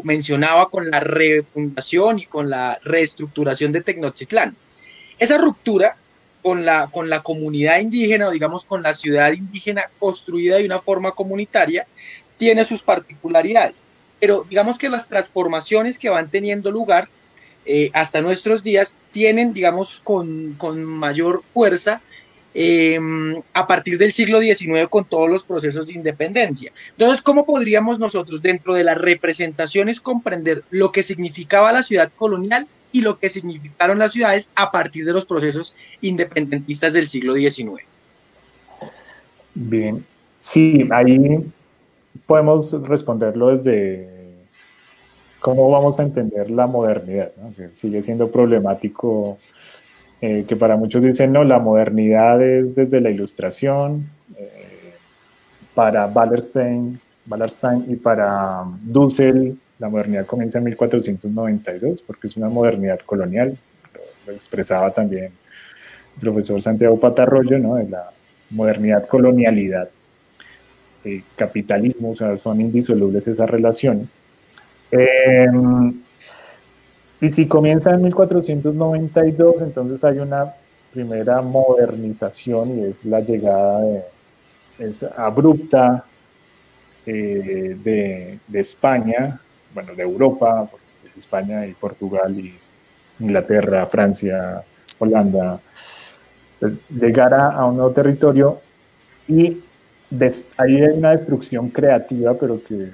A: mencionaba, con la refundación y con la reestructuración de Tecnotitlán. Esa ruptura con la comunidad indígena, o digamos con la ciudad indígena construida de una forma comunitaria, tiene sus particularidades. Pero digamos que las transformaciones que van teniendo lugar hasta nuestros días tienen, digamos, con mayor fuerza a partir del siglo XIX con todos los procesos de independencia. Entonces, ¿cómo podríamos nosotros dentro de las representaciones comprender lo que significaba la ciudad colonial y lo que significaron las ciudades a partir de los procesos independentistas del siglo XIX?
C: Bien, sí, ahí podemos responderlo desde cómo vamos a entender la modernidad, ¿no? Que sigue siendo problemático, que para muchos dicen, no, la modernidad es desde la Ilustración, para Wallerstein Wallerstein, y para Dussel la modernidad comienza en 1492, porque es una modernidad colonial, lo expresaba también el profesor Santiago Patarroyo, ¿no? De la modernidad colonialidad, capitalismo, o sea, son indisolubles esas relaciones. Y si comienza en 1492, entonces hay una primera modernización y es la llegada es abrupta de España, bueno, de Europa, porque es España y Portugal y Inglaterra, Francia, Holanda, pues, llegar a un nuevo territorio y hay una destrucción creativa, pero que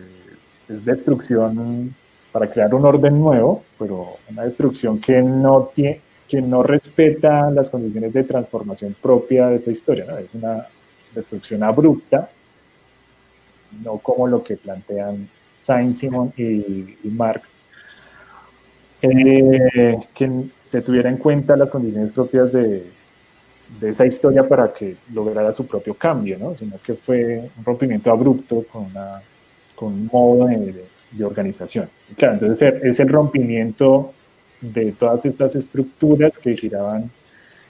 C: es destrucción para crear un orden nuevo, pero una destrucción que no respeta las condiciones de transformación propia de esta historia, ¿no? Es una destrucción abrupta, no como lo que plantean Saint-Simon y Marx, que se tuviera en cuenta las condiciones propias de esa historia para que lograra su propio cambio, ¿no? Sino que fue un rompimiento abrupto con un modo de organización. Y claro, entonces es el rompimiento de todas estas estructuras que giraban.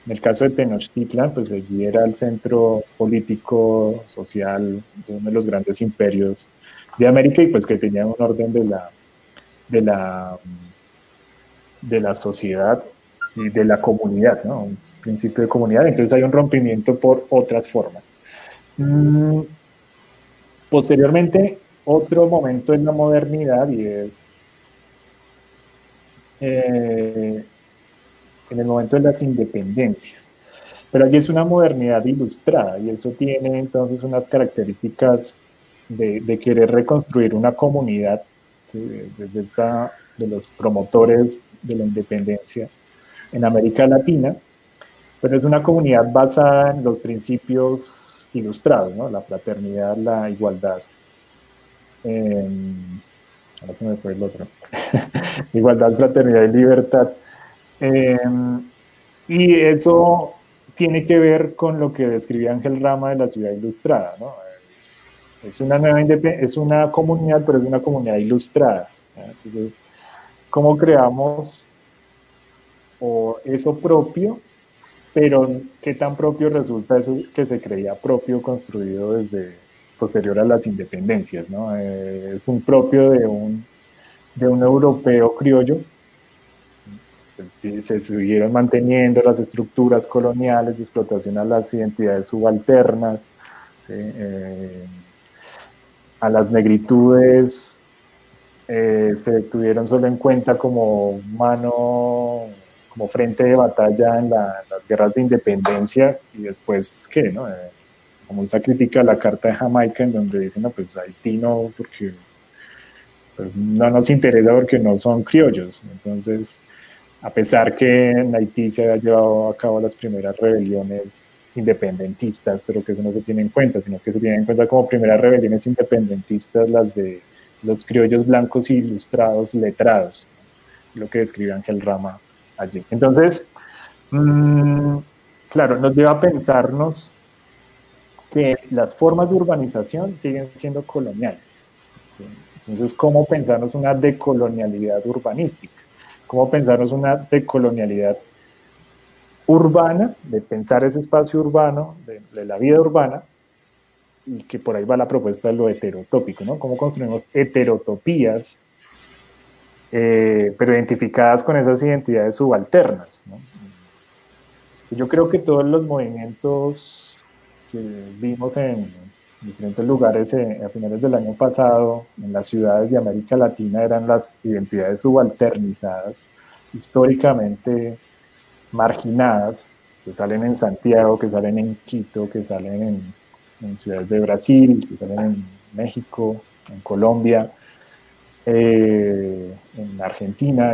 C: En el caso de Tenochtitlan, pues allí era el centro político, social de uno de los grandes imperios de América y pues que tenía un orden de la sociedad y de la comunidad, ¿no? Un principio de comunidad. Entonces hay un rompimiento por otras formas. Posteriormente, otro momento en la modernidad y es en el momento de las independencias. Pero allí es una modernidad ilustrada y eso tiene entonces unas características de querer reconstruir una comunidad, ¿sí? De los promotores de la independencia en América Latina, pero es una comunidad basada en los principios ilustrados, ¿no? La fraternidad, la igualdad. Ahora se me fue el otro. Igualdad, fraternidad y libertad. Y eso tiene que ver con lo que describía Ángel Rama de la ciudad ilustrada, ¿no? Es una comunidad, pero es una comunidad ilustrada, ¿no? Entonces, ¿cómo creamos eso propio? Pero ¿qué tan propio resulta eso que se creía propio construido desde posterior a las independencias, ¿no? Es un propio de un europeo criollo. Se siguieron manteniendo las estructuras coloniales de explotación a las identidades subalternas, ¿sí? A las negritudes se tuvieron solo en cuenta como como frente de batalla en las guerras de independencia y después, ¿qué? ¿No? Como esa crítica a la Carta de Jamaica en donde dicen, no, pues Haití no, porque pues, no nos interesa porque no son criollos. Entonces, a pesar que en Haití se había llevado a cabo las primeras rebeliones independentistas, pero que eso no se tiene en cuenta, sino que se tiene en cuenta como primeras rebeliones independentistas las de los criollos blancos y ilustrados letrados, lo que describe Ángel Rama allí. Entonces, claro, nos lleva a pensarnos que las formas de urbanización siguen siendo coloniales. Entonces, ¿cómo pensarnos una decolonialidad urbanística? ¿Cómo pensarnos una decolonialidad urbana, de pensar ese espacio urbano, de la vida urbana, y que por ahí va la propuesta de lo heterotópico, ¿no? ¿Cómo construimos heterotopías, pero identificadas con esas identidades subalternas, ¿no? Yo creo que todos los movimientos que vimos en diferentes lugares a finales del año pasado, en las ciudades de América Latina, eran las identidades subalternizadas, históricamente marginadas, que salen en Santiago, que salen en Quito, que salen en ciudades de Brasil, que salen en México, en Colombia, en Argentina.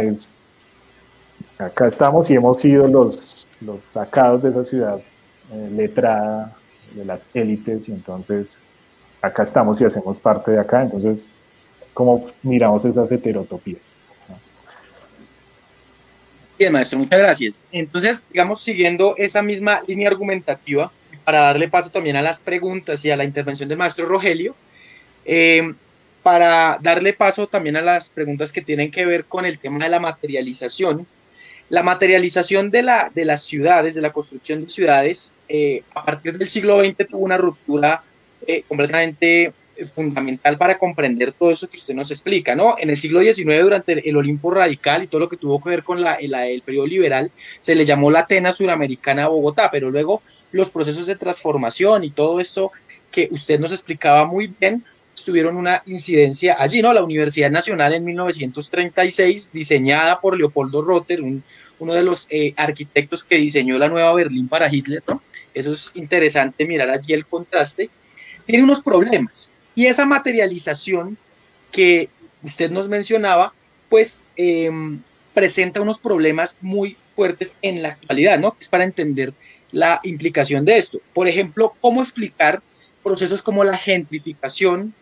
C: Acá estamos y hemos sido los sacados de esa ciudad letrada, de las élites, y entonces acá estamos y hacemos parte de acá. Entonces, ¿cómo miramos esas heterotopías?
A: Bien, maestro, muchas gracias. Entonces, digamos, siguiendo esa misma línea argumentativa, para darle paso también a las preguntas y a la intervención del maestro Rogelio, Para darle paso también a las preguntas que tienen que ver con el tema de la materialización. La materialización de las ciudades, de la construcción de ciudades, a partir del siglo XX tuvo una ruptura completamente fundamental para comprender todo eso que usted nos explica, ¿no? En el siglo XIX, durante el Olimpo Radical y todo lo que tuvo que ver con el periodo liberal, se le llamó la Atenas Suramericana a Bogotá, pero luego los procesos de transformación y todo esto que usted nos explicaba muy bien, tuvieron una incidencia allí, ¿no? La Universidad Nacional en 1936, diseñada por Leopoldo Rotter, uno de los arquitectos que diseñó la nueva Berlín para Hitler, ¿no? Eso es interesante mirar allí el contraste. Tiene unos problemas y esa materialización que usted nos mencionaba, pues presenta unos problemas muy fuertes en la actualidad, ¿no? Es para entender la implicación de esto. Por ejemplo, cómo explicar procesos como la gentrificación,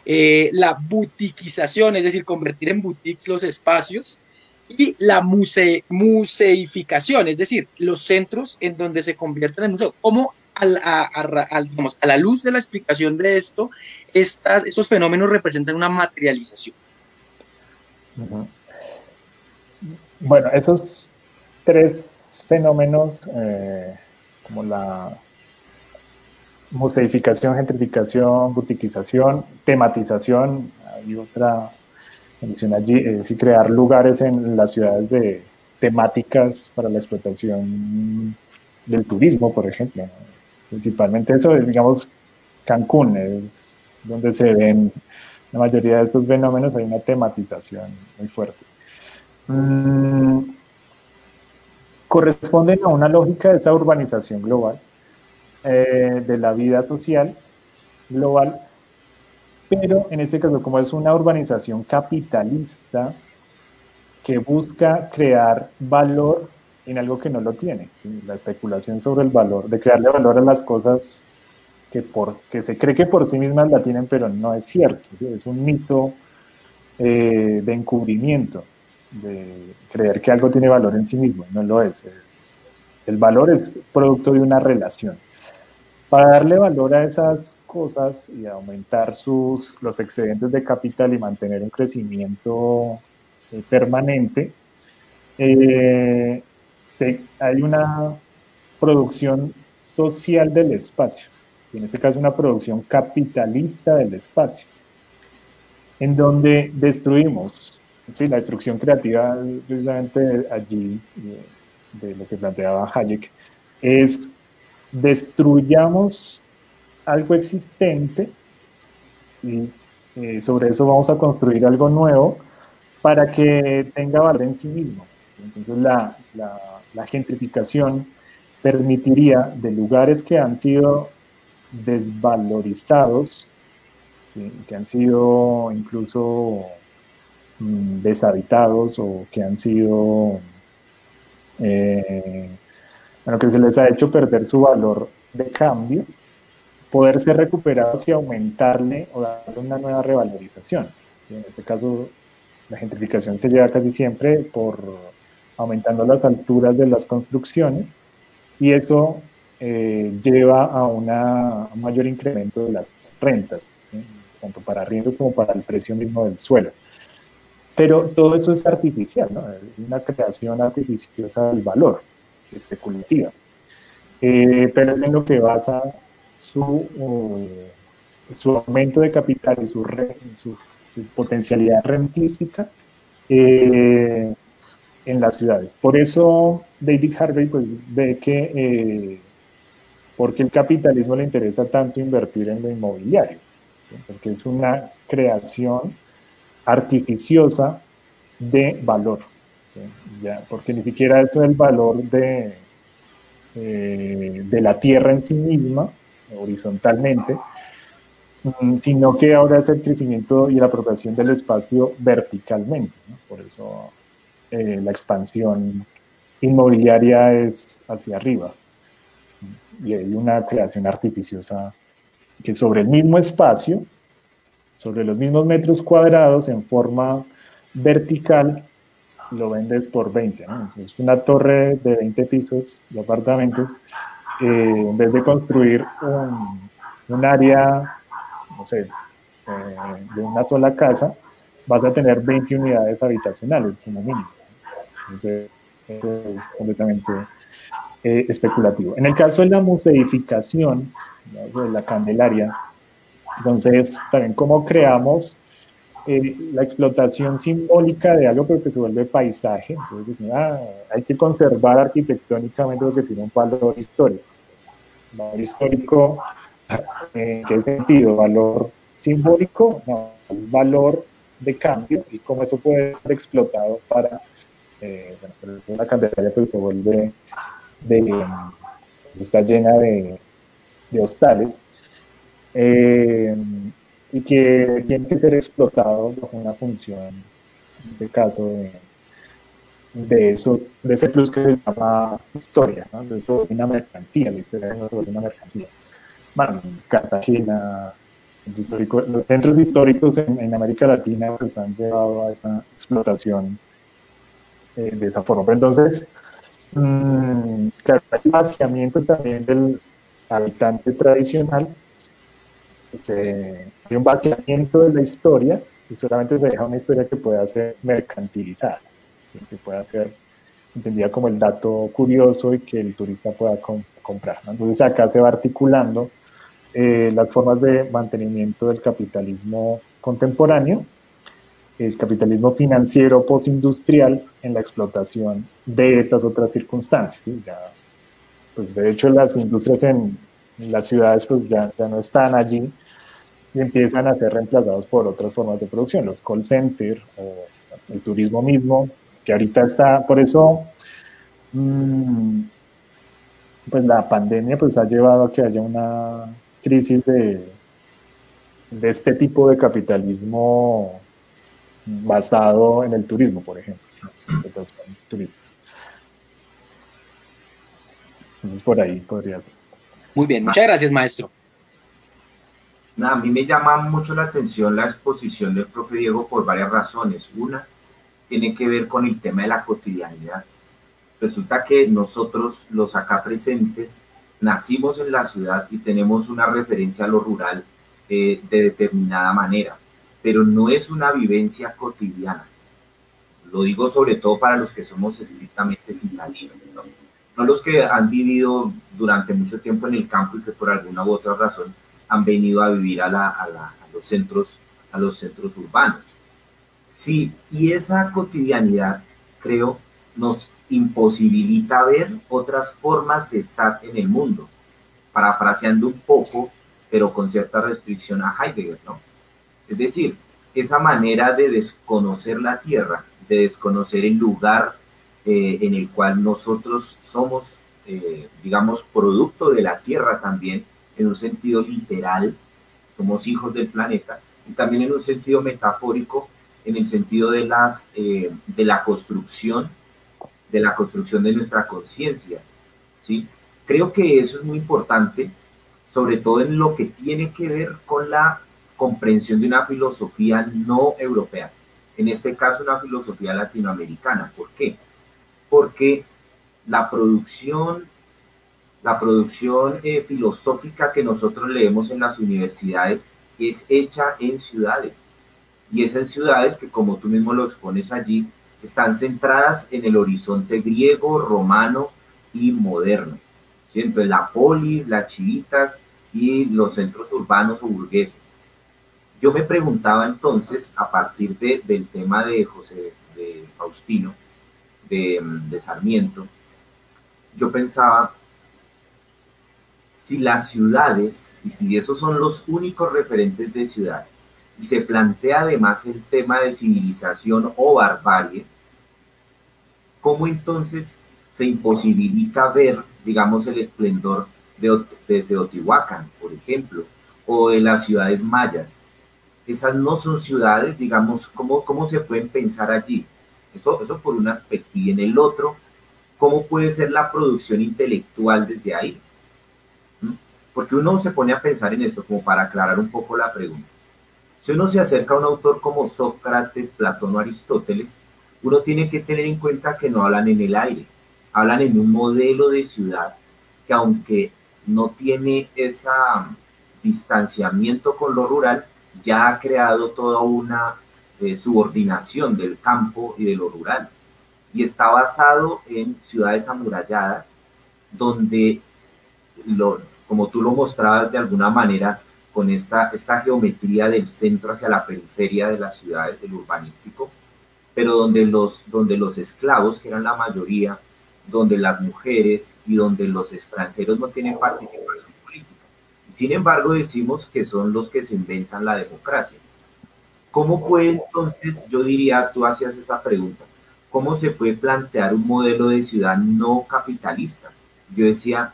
A: la butiquización, es decir, convertir en boutiques los espacios, y la museificación, es decir, los centros en donde se convierten en museos. ¿Cómo digamos, a la luz de la explicación de esto, estos fenómenos representan una materialización?
C: Uh-huh. Bueno, esos tres fenómenos, como la museificación, gentrificación, butiquización, tematización, hay otra mención allí, es crear lugares en las ciudades de temáticas para la explotación del turismo, por ejemplo, ¿no? Principalmente eso, digamos, Cancún es donde se ven la mayoría de estos fenómenos, hay una tematización muy fuerte. Corresponden a una lógica de esa urbanización global, de la vida social global, pero en este caso, como es una urbanización capitalista que busca crear valor en algo que no lo tiene, ¿sí? La especulación sobre el valor, de crearle valor a las cosas que se cree que por sí mismas la tienen, pero no es cierto, ¿sí? Es un mito de encubrimiento, de creer que algo tiene valor en sí mismo, no lo es. El valor es producto de una relación. Para darle valor a esas cosas y aumentar los excedentes de capital y mantener un crecimiento permanente, hay una producción social del espacio, en este caso una producción capitalista del espacio, en donde destruimos, ¿sí? La destrucción creativa, precisamente allí, de lo que planteaba Hayek, es destruyamos algo existente y sobre eso vamos a construir algo nuevo para que tenga valor en sí mismo. Entonces la gentrificación permitiría de lugares que han sido desvalorizados, ¿sí? Que han sido incluso deshabitados o que han sido bueno, que se les ha hecho perder su valor de cambio, poder ser recuperados y aumentarle o darle una nueva revalorización. En este caso, la gentrificación se lleva casi siempre por aumentando las alturas de las construcciones y eso lleva a un mayor incremento de las rentas, ¿sí? Tanto para arriendos como para el precio mismo del suelo. Pero todo eso es artificial, ¿no? Es una creación artificiosa del valor, especulativa. Pero es en lo que basa su aumento de capital y su potencialidad rentística en las ciudades. Por eso David Harvey pues, ve que porque el capitalismo le interesa tanto invertir en lo inmobiliario, ¿sí? Porque es una creación artificiosa de valor, ¿sí? Ya, porque ni siquiera eso es el valor de la tierra en sí misma, horizontalmente, sino que ahora es el crecimiento y la apropiación del espacio verticalmente, ¿no? Por eso la expansión inmobiliaria es hacia arriba y hay una creación artificiosa que sobre el mismo espacio, sobre los mismos metros cuadrados en forma vertical, lo vendes por 20, ¿no? Entonces, una torre de 20 pisos de apartamentos, en vez de construir un área, no sé, de una sola casa, vas a tener 20 unidades habitacionales como mínimo. Entonces, eso es completamente especulativo. En el caso de la museificación, de la Candelaria, entonces, también cómo creamos la explotación simbólica de algo pero que se vuelve paisaje. Entonces, hay que conservar arquitectónicamente lo que tiene un valor histórico. Valor histórico, ¿en qué sentido? ¿Valor simbólico? No, valor de cambio y cómo eso puede ser explotado para, bueno, una Candelaria pues se vuelve está llena de hostales, y que tiene que ser explotado bajo una función, en este caso, de ese plus que se llama historia, ¿no? De eso, una mercancía, la historia no se vuelve una mercancía. Bueno, Cartagena, los centros históricos en América Latina pues, han llevado a esa explotación de esa forma. Pero entonces, claro, hay vaciamiento también del habitante tradicional. Hay un vaciamiento de la historia y solamente se deja una historia que pueda ser mercantilizada, que pueda ser entendida como el dato curioso y que el turista pueda comprar, ¿no? Entonces acá se va articulando las formas de mantenimiento del capitalismo contemporáneo, el capitalismo financiero postindustrial en la explotación de estas otras circunstancias, ¿sí? Ya, pues de hecho las industrias en las ciudades pues ya no están allí y empiezan a ser reemplazados por otras formas de producción, los call centers o el turismo mismo, que ahorita está, por eso pues la pandemia pues ha llevado a que haya una crisis de este tipo de capitalismo basado en el turismo, por ejemplo, turística. Entonces por ahí podría ser.
A: Muy bien, muchas gracias, maestro.
B: A mí me llama mucho la atención la exposición del profe Diego por varias razones. Una tiene que ver con el tema de la cotidianidad. Resulta que nosotros, los acá presentes, nacimos en la ciudad y tenemos una referencia a lo rural de determinada manera, pero no es una vivencia cotidiana. Lo digo sobre todo para los que somos estrictamente citadinos, ¿no? No los que han vivido durante mucho tiempo en el campo y que por alguna u otra razón han venido a vivir a los centros urbanos. Sí, y esa cotidianidad, creo, nos imposibilita ver otras formas de estar en el mundo, parafraseando un poco, pero con cierta restricción a Heidegger, ¿no? Es decir, esa manera de desconocer la tierra, de desconocer el lugar en el cual nosotros somos, digamos, producto de la tierra también, en un sentido literal, somos hijos del planeta, y también en un sentido metafórico, en el sentido de la construcción de nuestra conciencia, ¿sí? Creo que eso es muy importante, sobre todo en lo que tiene que ver con la comprensión de una filosofía no europea, en este caso una filosofía latinoamericana. ¿Por qué? Porque la producción filosófica que nosotros leemos en las universidades es hecha en ciudades, y es en ciudades que, como tú mismo lo expones allí, están centradas en el horizonte griego, romano y moderno, ¿sí? Entonces la polis, las chivitas y los centros urbanos o burgueses. Yo me preguntaba entonces, a partir del tema de Faustino, de Sarmiento, yo pensaba, si las ciudades, y si esos son los únicos referentes de ciudad, y se plantea además el tema de civilización o barbarie, ¿cómo entonces se imposibilita ver, digamos, el esplendor de Teotihuacán, por ejemplo, o de las ciudades mayas? Esas no son ciudades, digamos, ¿cómo se pueden pensar allí? Eso por un aspecto. Y en el otro, ¿cómo puede ser la producción intelectual desde ahí? Porque uno se pone a pensar en esto, como para aclarar un poco la pregunta. Si uno se acerca a un autor como Sócrates, Platón o Aristóteles, uno tiene que tener en cuenta que no hablan en el aire, hablan en un modelo de ciudad que, aunque no tiene ese distanciamiento con lo rural, ya ha creado toda una subordinación del campo y de lo rural. Y está basado en ciudades amuralladas, donde, como tú lo mostrabas de alguna manera, con esta geometría del centro hacia la periferia de las ciudades, del urbanístico, pero donde los esclavos, que eran la mayoría, donde las mujeres y donde los extranjeros no tienen participación política. Sin embargo, decimos que son los que se inventan la democracia. ¿Cómo puede entonces, yo diría, tú hacías esa pregunta, cómo se puede plantear un modelo de ciudad no capitalista? Yo decía,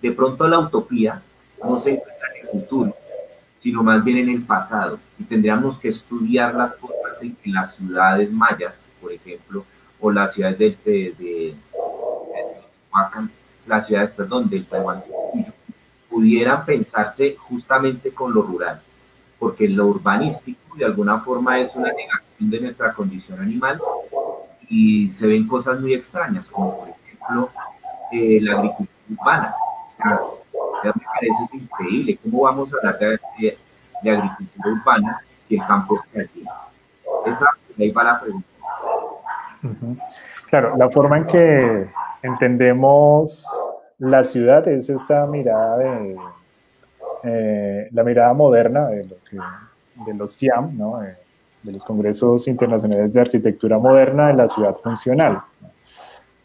B: de pronto la utopía no se encuentra en el futuro, sino más bien en el pasado. Y tendríamos que estudiar las formas en que las ciudades mayas, por ejemplo, o las ciudades de Teotihuacán, las ciudades, perdón, del Taiwán, pudieran pensarse justamente con lo rural, porque lo urbanístico de alguna forma es una negación de nuestra condición animal y se ven cosas muy extrañas, como por ejemplo la agricultura urbana. O sea, ya me parece increíble cómo vamos a hablar de agricultura urbana si el campo está allí. Ahí va la pregunta.
C: Claro, la forma en que entendemos la ciudad es esta mirada la mirada moderna de los CIAM, ¿no? De los Congresos Internacionales de Arquitectura Moderna de la Ciudad Funcional.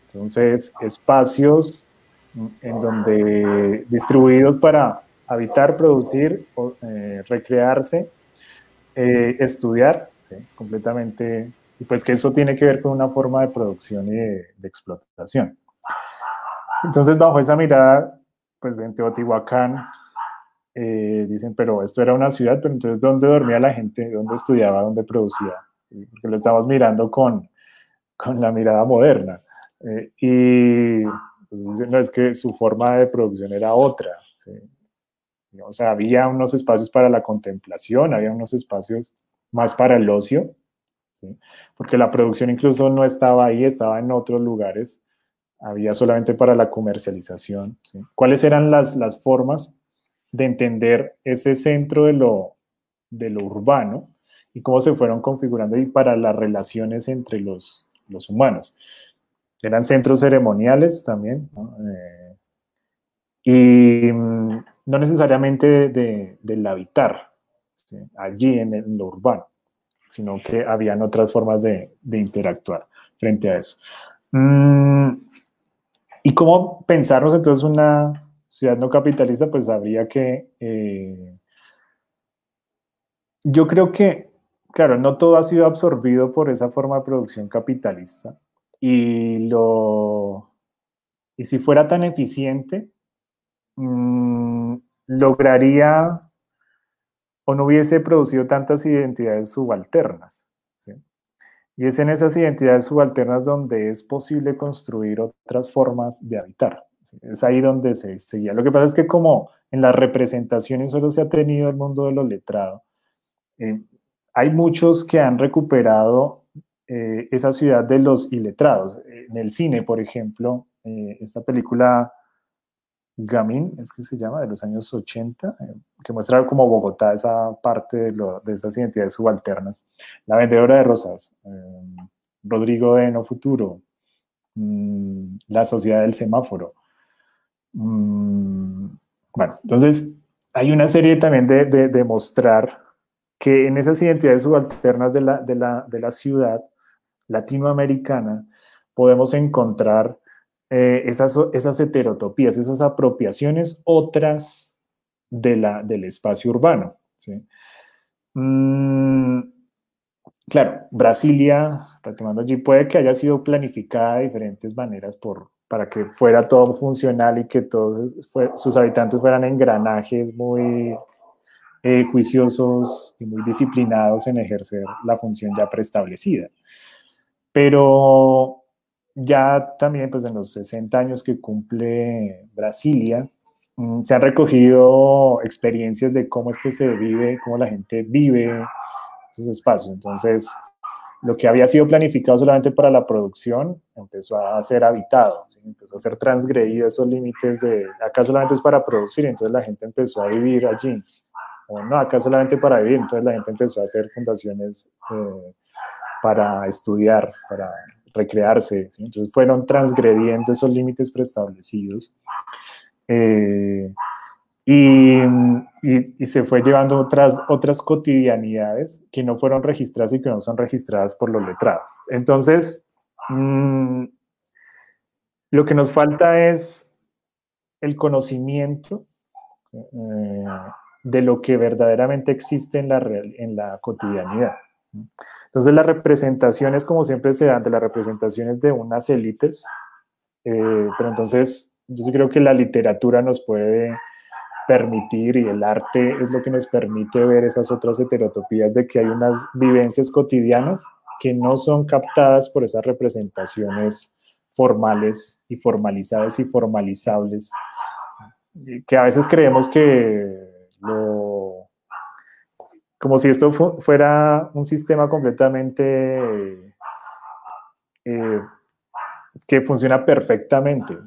C: Entonces, espacios en donde distribuidos para habitar, producir, recrearse, estudiar, ¿sí? Completamente, y pues que eso tiene que ver con una forma de producción y de explotación. Entonces, bajo esa mirada, pues en Teotihuacán dicen, pero esto era una ciudad, pero entonces, ¿dónde dormía la gente? ¿Dónde estudiaba? ¿Dónde producía? Porque lo estamos mirando con la mirada moderna. Y pues, no es que su forma de producción era otra, ¿sí? O sea, había unos espacios para la contemplación, había unos espacios más para el ocio, ¿sí? Porque la producción incluso no estaba ahí, estaba en otros lugares, había solamente para la comercialización, ¿sí? ¿Cuáles eran las formas de entender ese centro de lo urbano y cómo se fueron configurando y para las relaciones entre los humanos? Eran centros ceremoniales también, ¿no? Y no necesariamente del habitar, ¿sí? Allí en lo urbano, sino que habían otras formas de interactuar frente a eso. ¿Y cómo pensarnos entonces una ciudad no capitalista? Pues habría que... yo creo que, claro, no todo ha sido absorbido por esa forma de producción capitalista. Y si fuera tan eficiente, lograría o no hubiese producido tantas identidades subalternas, ¿sí? Y es en esas identidades subalternas donde es posible construir otras formas de habitar, ¿sí? Es ahí donde se seguía. Lo que pasa es que como en las representaciones solo se ha tenido el mundo de lo letrado, hay muchos que han recuperado esa ciudad de los iletrados. En el cine, por ejemplo, esta película Gamín, es que se llama, de los años 80, que muestra como Bogotá, esa parte de esas identidades subalternas. La vendedora de rosas, Rodrigo de No Futuro, La sociedad del semáforo. Bueno, entonces hay una serie también de mostrar que en esas identidades subalternas de la ciudad latinoamericana podemos encontrar esas heterotopías, esas apropiaciones otras del espacio urbano, ¿sí? Claro, Brasilia, retomando allí, puede que haya sido planificada de diferentes maneras para que fuera todo funcional y que todos sus habitantes fueran engranajes muy juiciosos y muy disciplinados en ejercer la función ya preestablecida. Pero ya también, pues en los 60 años que cumple Brasilia, se han recogido experiencias de cómo es que se vive, cómo la gente vive esos espacios. Entonces, lo que había sido planificado solamente para la producción empezó a ser habitado, ¿sí? Empezó a ser transgredido esos límites de acá solamente es para producir, entonces la gente empezó a vivir allí, o no, acá solamente para vivir. Entonces la gente empezó a hacer fundaciones para estudiar, para recrearse, ¿sí? Entonces fueron transgrediendo esos límites preestablecidos. Y se fue llevando otras cotidianidades que no fueron registradas y que no son registradas por los letrados. Entonces, lo que nos falta es el conocimiento de lo que verdaderamente existe en la cotidianidad. Entonces, las representaciones, como siempre se dan, de las representaciones de unas élites, pero entonces yo sí creo que la literatura nos puede permitir, y el arte es lo que nos permite ver esas otras heterotopías de que hay unas vivencias cotidianas que no son captadas por esas representaciones formales y formalizadas y formalizables, que a veces creemos que como si esto fuera un sistema completamente que funciona perfectamente.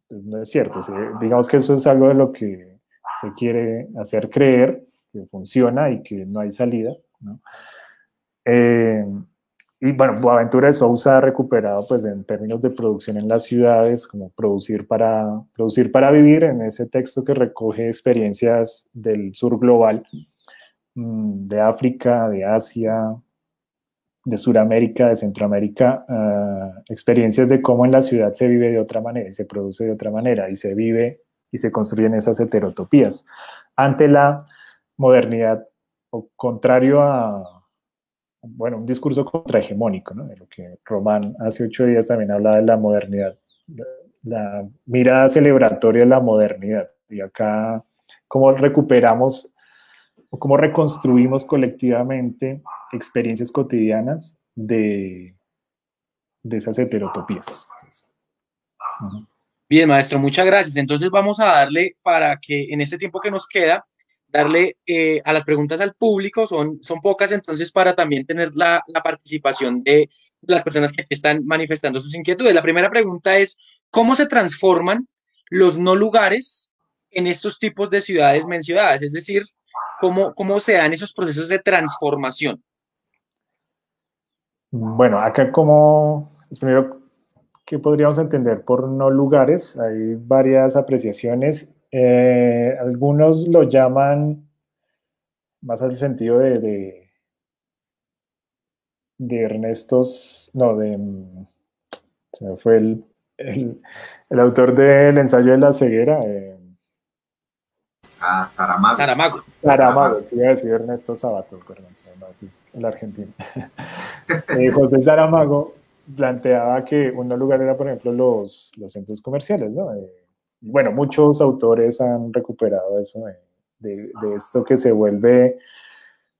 C: Pues no es cierto. Digamos que eso es algo de lo que se quiere hacer creer, que funciona y que no hay salida, ¿no? Y bueno, Boaventura de Sousa ha recuperado, pues, en términos de producción en las ciudades, como producir para vivir, en ese texto que recoge experiencias del sur global, de África, de Asia, de Sudamérica, de Centroamérica, experiencias de cómo en la ciudad se vive de otra manera y se produce de otra manera y se vive y se construyen esas heterotopías ante la modernidad, o contrario a, bueno, un discurso contrahegemónico, ¿no? De lo que Román hace 8 días también hablaba de la modernidad, la mirada celebratoria de la modernidad. Y acá, ¿cómo recuperamos o cómo reconstruimos colectivamente experiencias cotidianas de esas heterotopías?
A: Bien, maestro, muchas gracias. Entonces vamos a darle, para que en este tiempo que nos queda, darle a las preguntas al público, son pocas, entonces para también tener la participación de las personas que aquí están manifestando sus inquietudes. La primera pregunta es, ¿cómo se transforman los no lugares en estos tipos de ciudades mencionadas? Es decir, ¿cómo se dan esos procesos de transformación?
C: Bueno, acá como, primero, ¿qué podríamos entender por no lugares? Hay varias apreciaciones. Algunos lo llaman más al sentido de Ernestos, no, se me fue el autor del ensayo de la ceguera.
B: Saramago.
C: Saramago, que iba a decir Ernesto Sabato, perdón, además es el argentino. José Saramago planteaba que un lugar era, por ejemplo, los centros comerciales, ¿no? Bueno, muchos autores han recuperado eso de esto que se vuelve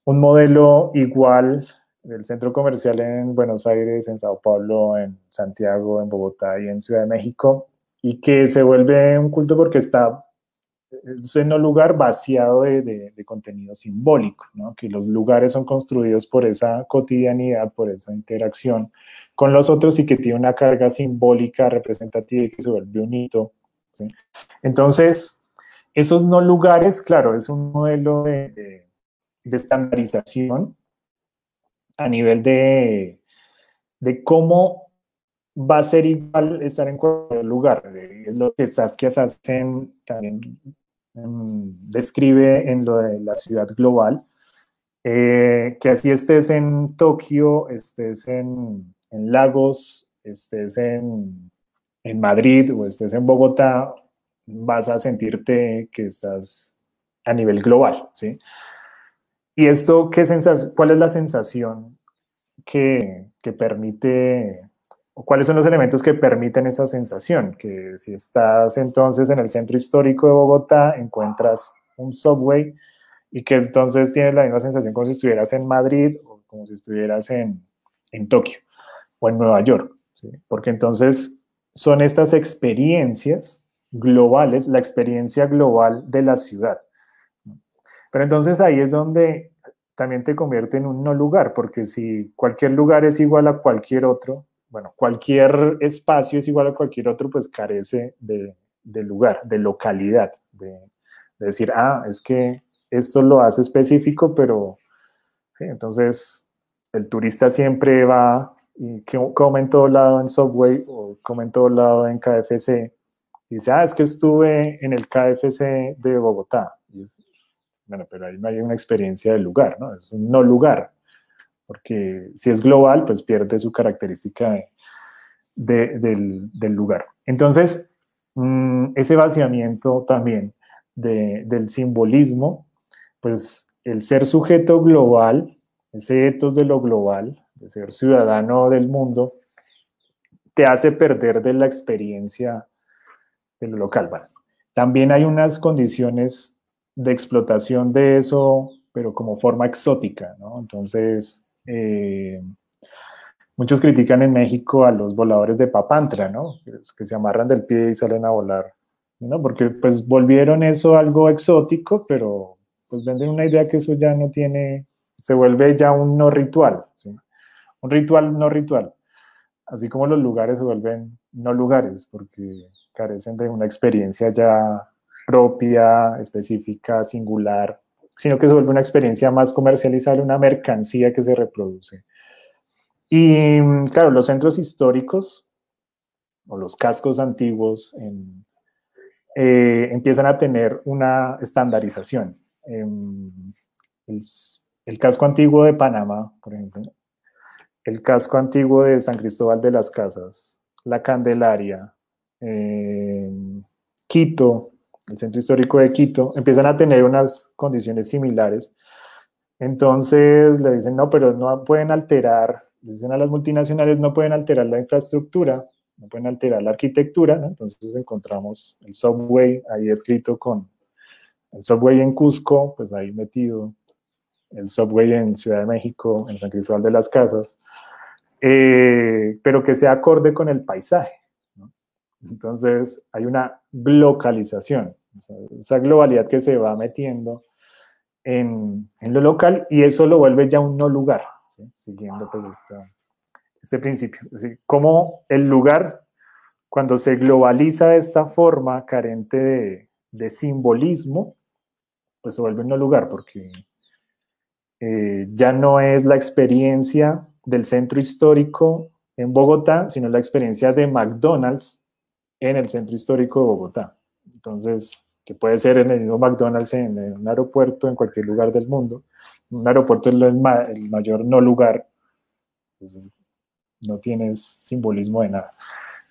C: un modelo igual del centro comercial en Buenos Aires, en Sao Paulo, en Santiago, en Bogotá y en Ciudad de México, y que se vuelve un culto porque está en un lugar vaciado de contenido simbólico, ¿no? Que los lugares son construidos por esa cotidianidad, por esa interacción con los otros y que tiene una carga simbólica representativa y que se vuelve un hito, ¿sí? Entonces, esos no lugares, claro, es un modelo de estandarización a nivel de cómo va a ser igual estar en cualquier lugar. Es lo que Saskia Sassen también describe en lo de la ciudad global, que así estés en Tokio, estés en Lagos, estés en Madrid o estés en Bogotá, vas a sentirte que estás a nivel global, ¿sí? ¿Y esto qué sensación? ¿Cuál es la sensación que permite, o cuáles son los elementos que permiten esa sensación? Que si estás entonces en el centro histórico de Bogotá, encuentras un subway y que entonces tienes la misma sensación como si estuvieras en Madrid o como si estuvieras en Tokio o en Nueva York, ¿sí? Porque entonces son estas experiencias globales, la experiencia global de la ciudad. Pero entonces ahí es donde también te convierte en un no lugar, porque si cualquier lugar es igual a cualquier otro, bueno, cualquier espacio es igual a cualquier otro, pues carece de lugar, de localidad, de decir, es que esto lo hace específico, pero sí, entonces el turista siempre va y come en todo lado en Subway o come en todo lado en KFC. Y dice, es que estuve en el KFC de Bogotá. Y bueno, pero ahí no hay una experiencia del lugar, ¿no? Es un no lugar, porque si es global, pues pierde su característica del lugar. Entonces, ese vaciamiento también del simbolismo, pues el ser sujeto global, ese etos de lo global, de ser ciudadano del mundo, te hace perder de la experiencia de lo local. Bueno, también hay unas condiciones de explotación de eso, pero como forma exótica, ¿no? Entonces, muchos critican en México a los voladores de Papantla, ¿no? Que se amarran del pie y salen a volar, ¿no? Porque pues volvieron eso algo exótico, pero pues venden una idea que eso ya no tiene, se vuelve ya un no ritual, ¿sí? Un ritual no ritual. Así como los lugares se vuelven no lugares, porque carecen de una experiencia ya propia, específica, singular, sino que se vuelve una experiencia más comercializable, una mercancía que se reproduce. Y claro, los centros históricos o los cascos antiguos empiezan a tener una estandarización. El casco antiguo de Panamá, por ejemplo, el casco antiguo de San Cristóbal de las Casas, La Candelaria, Quito, el centro histórico de Quito, empiezan a tener unas condiciones similares. Entonces le dicen, no, pero no pueden alterar, dicen a las multinacionales, no pueden alterar la infraestructura, no pueden alterar la arquitectura, ¿no? Entonces encontramos el subway ahí escrito con el subway en Cusco, pues ahí metido, el subway en Ciudad de México, en San Cristóbal de las Casas, pero que sea acorde con el paisaje, ¿no? Entonces hay una globalización, o sea, esa globalidad que se va metiendo en lo local y eso lo vuelve ya un no lugar, ¿sí? Siguiendo pues este principio. Es decir, cómo el lugar, cuando se globaliza de esta forma carente de simbolismo, pues se vuelve un no lugar, porque ya no es la experiencia del centro histórico en Bogotá, sino la experiencia de McDonald's en el centro histórico de Bogotá. Entonces, que puede ser en el mismo McDonald's en un aeropuerto, en cualquier lugar del mundo. Un aeropuerto es el mayor no lugar, entonces no tienes simbolismo de nada.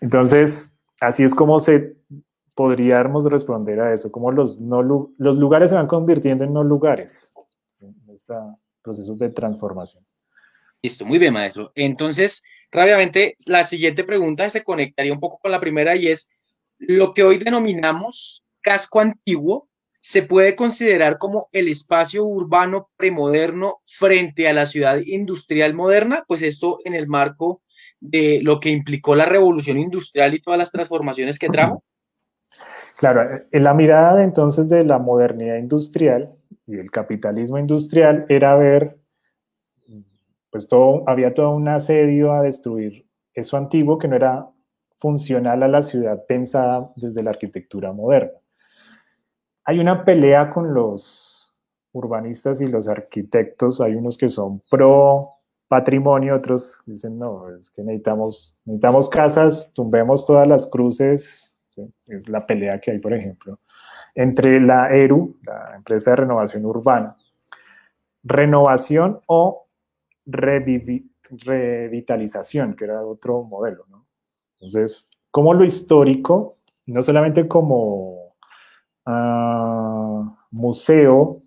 C: Entonces, así es como podríamos responder a eso, como los lugares se van convirtiendo en no lugares, en estos procesos de transformación.
A: Listo, muy bien, maestro. Entonces, rápidamente, la siguiente pregunta se conectaría un poco con la primera y es, lo que hoy denominamos casco antiguo, ¿se puede considerar como el espacio urbano premoderno frente a la ciudad industrial moderna? Pues esto en el marco de lo que implicó la revolución industrial y todas las transformaciones que trajo.
C: Claro, en la mirada entonces de la modernidad industrial y el capitalismo industrial era ver, pues había todo un asedio a destruir eso antiguo que no era funcional a la ciudad pensada desde la arquitectura moderna. Hay una pelea con los urbanistas y los arquitectos, hay unos que son pro patrimonio, otros dicen no, es que necesitamos casas, tumbemos todas las cruces, ¿sí? Es la pelea que hay, por ejemplo, entre la ERU, la empresa de renovación urbana, renovación o revitalización, que era otro modelo, ¿no? Entonces, como lo histórico, no solamente como museo,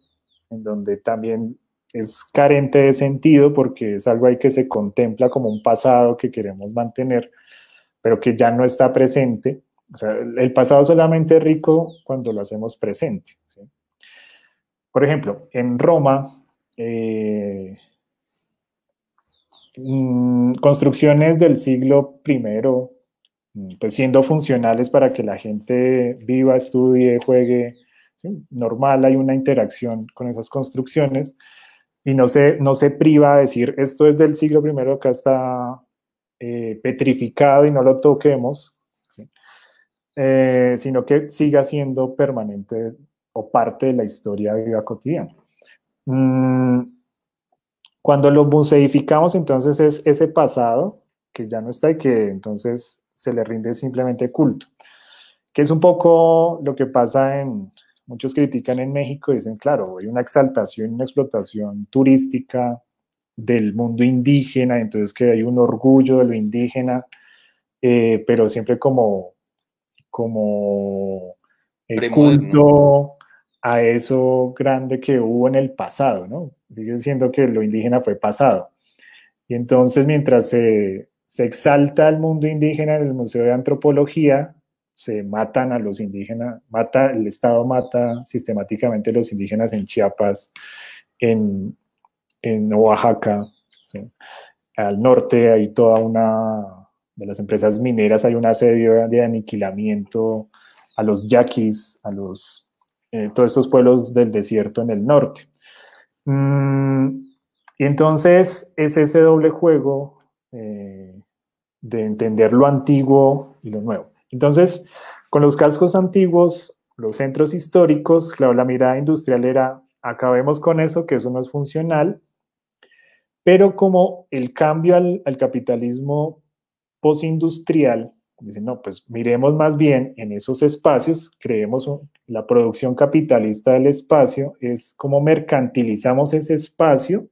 C: en donde también es carente de sentido porque es algo ahí que se contempla como un pasado que queremos mantener, pero que ya no está presente. O sea, el pasado solamente es rico cuando lo hacemos presente, ¿sí? Por ejemplo, en Roma, construcciones del siglo I, pues siendo funcionales para que la gente viva, estudie, juegue, ¿sí? Normal, hay una interacción con esas construcciones y no se priva a decir esto es del siglo I, acá está petrificado y no lo toquemos, ¿sí? Sino que siga siendo permanente o parte de la historia viva cotidiana. Cuando lo museificamos, entonces es ese pasado que ya no está y que entonces se le rinde simplemente culto, que es un poco lo que pasa muchos critican en México y dicen, claro, hay una exaltación, una explotación turística del mundo indígena, entonces que hay un orgullo de lo indígena, pero siempre como culto a eso grande que hubo en el pasado, ¿no? Sigue siendo que lo indígena fue pasado. Y entonces, mientras se exalta el mundo indígena en el Museo de Antropología, se matan a los indígenas, el Estado mata sistemáticamente a los indígenas en Chiapas, en Oaxaca, ¿sí? Al norte hay toda una de las empresas mineras, hay un asedio de aniquilamiento a los yaquis, a todos estos pueblos del desierto en el norte. Y entonces es ese doble juego de entender lo antiguo y lo nuevo. Entonces, con los cascos antiguos, los centros históricos, claro, la mirada industrial era, acabemos con eso, que eso no es funcional, pero como el cambio al capitalismo postindustrial, dicen, no, pues miremos más bien en esos espacios, creemos la producción capitalista del espacio, es como mercantilizamos ese espacio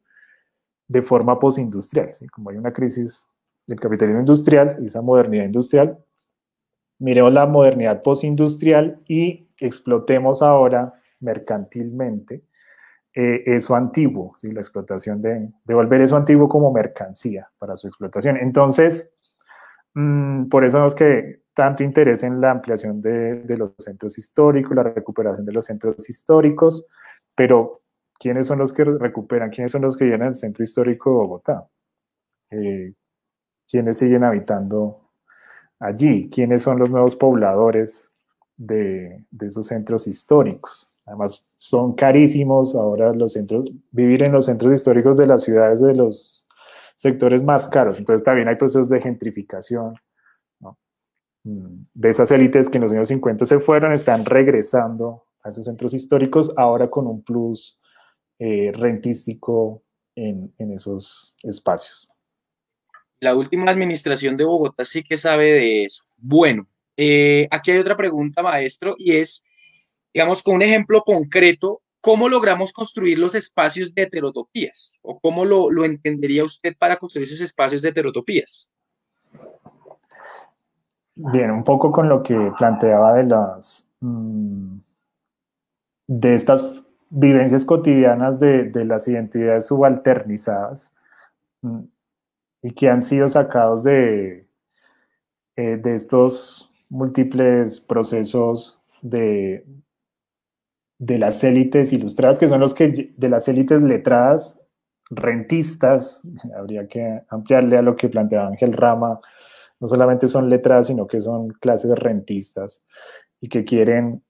C: de forma postindustrial, ¿sí? Como hay una crisis del capitalismo industrial y esa modernidad industrial, miremos la modernidad postindustrial y explotemos ahora mercantilmente eso antiguo, ¿sí? La explotación de volver eso antiguo como mercancía para su explotación. Entonces, por eso es que tanto interés en la ampliación de los centros históricos, la recuperación de los centros históricos, pero ¿quiénes son los que recuperan? ¿Quiénes son los que llenan el centro histórico de Bogotá? ¿Quiénes siguen habitando allí? ¿Quiénes son los nuevos pobladores de esos centros históricos? Además, son carísimos ahora vivir en los centros históricos de las ciudades de los sectores más caros. Entonces también hay procesos de gentrificación, ¿no? De esas élites que en los años 50 se fueron, están regresando a esos centros históricos ahora con un plus rentístico en esos espacios.
A: La última administración de Bogotá sí que sabe de eso. Bueno, aquí hay otra pregunta, maestro, y es, digamos, con un ejemplo concreto, ¿cómo logramos construir los espacios de heterotopías? ¿O cómo lo entendería usted para construir esos espacios de heterotopías?
C: Bien, un poco con lo que planteaba de estas vivencias cotidianas de las identidades subalternizadas y que han sido sacados de estos múltiples procesos de las élites ilustradas, que son de las élites letradas, rentistas, habría que ampliarle a lo que planteaba Ángel Rama, no solamente son letradas, sino que son clases rentistas y que quieren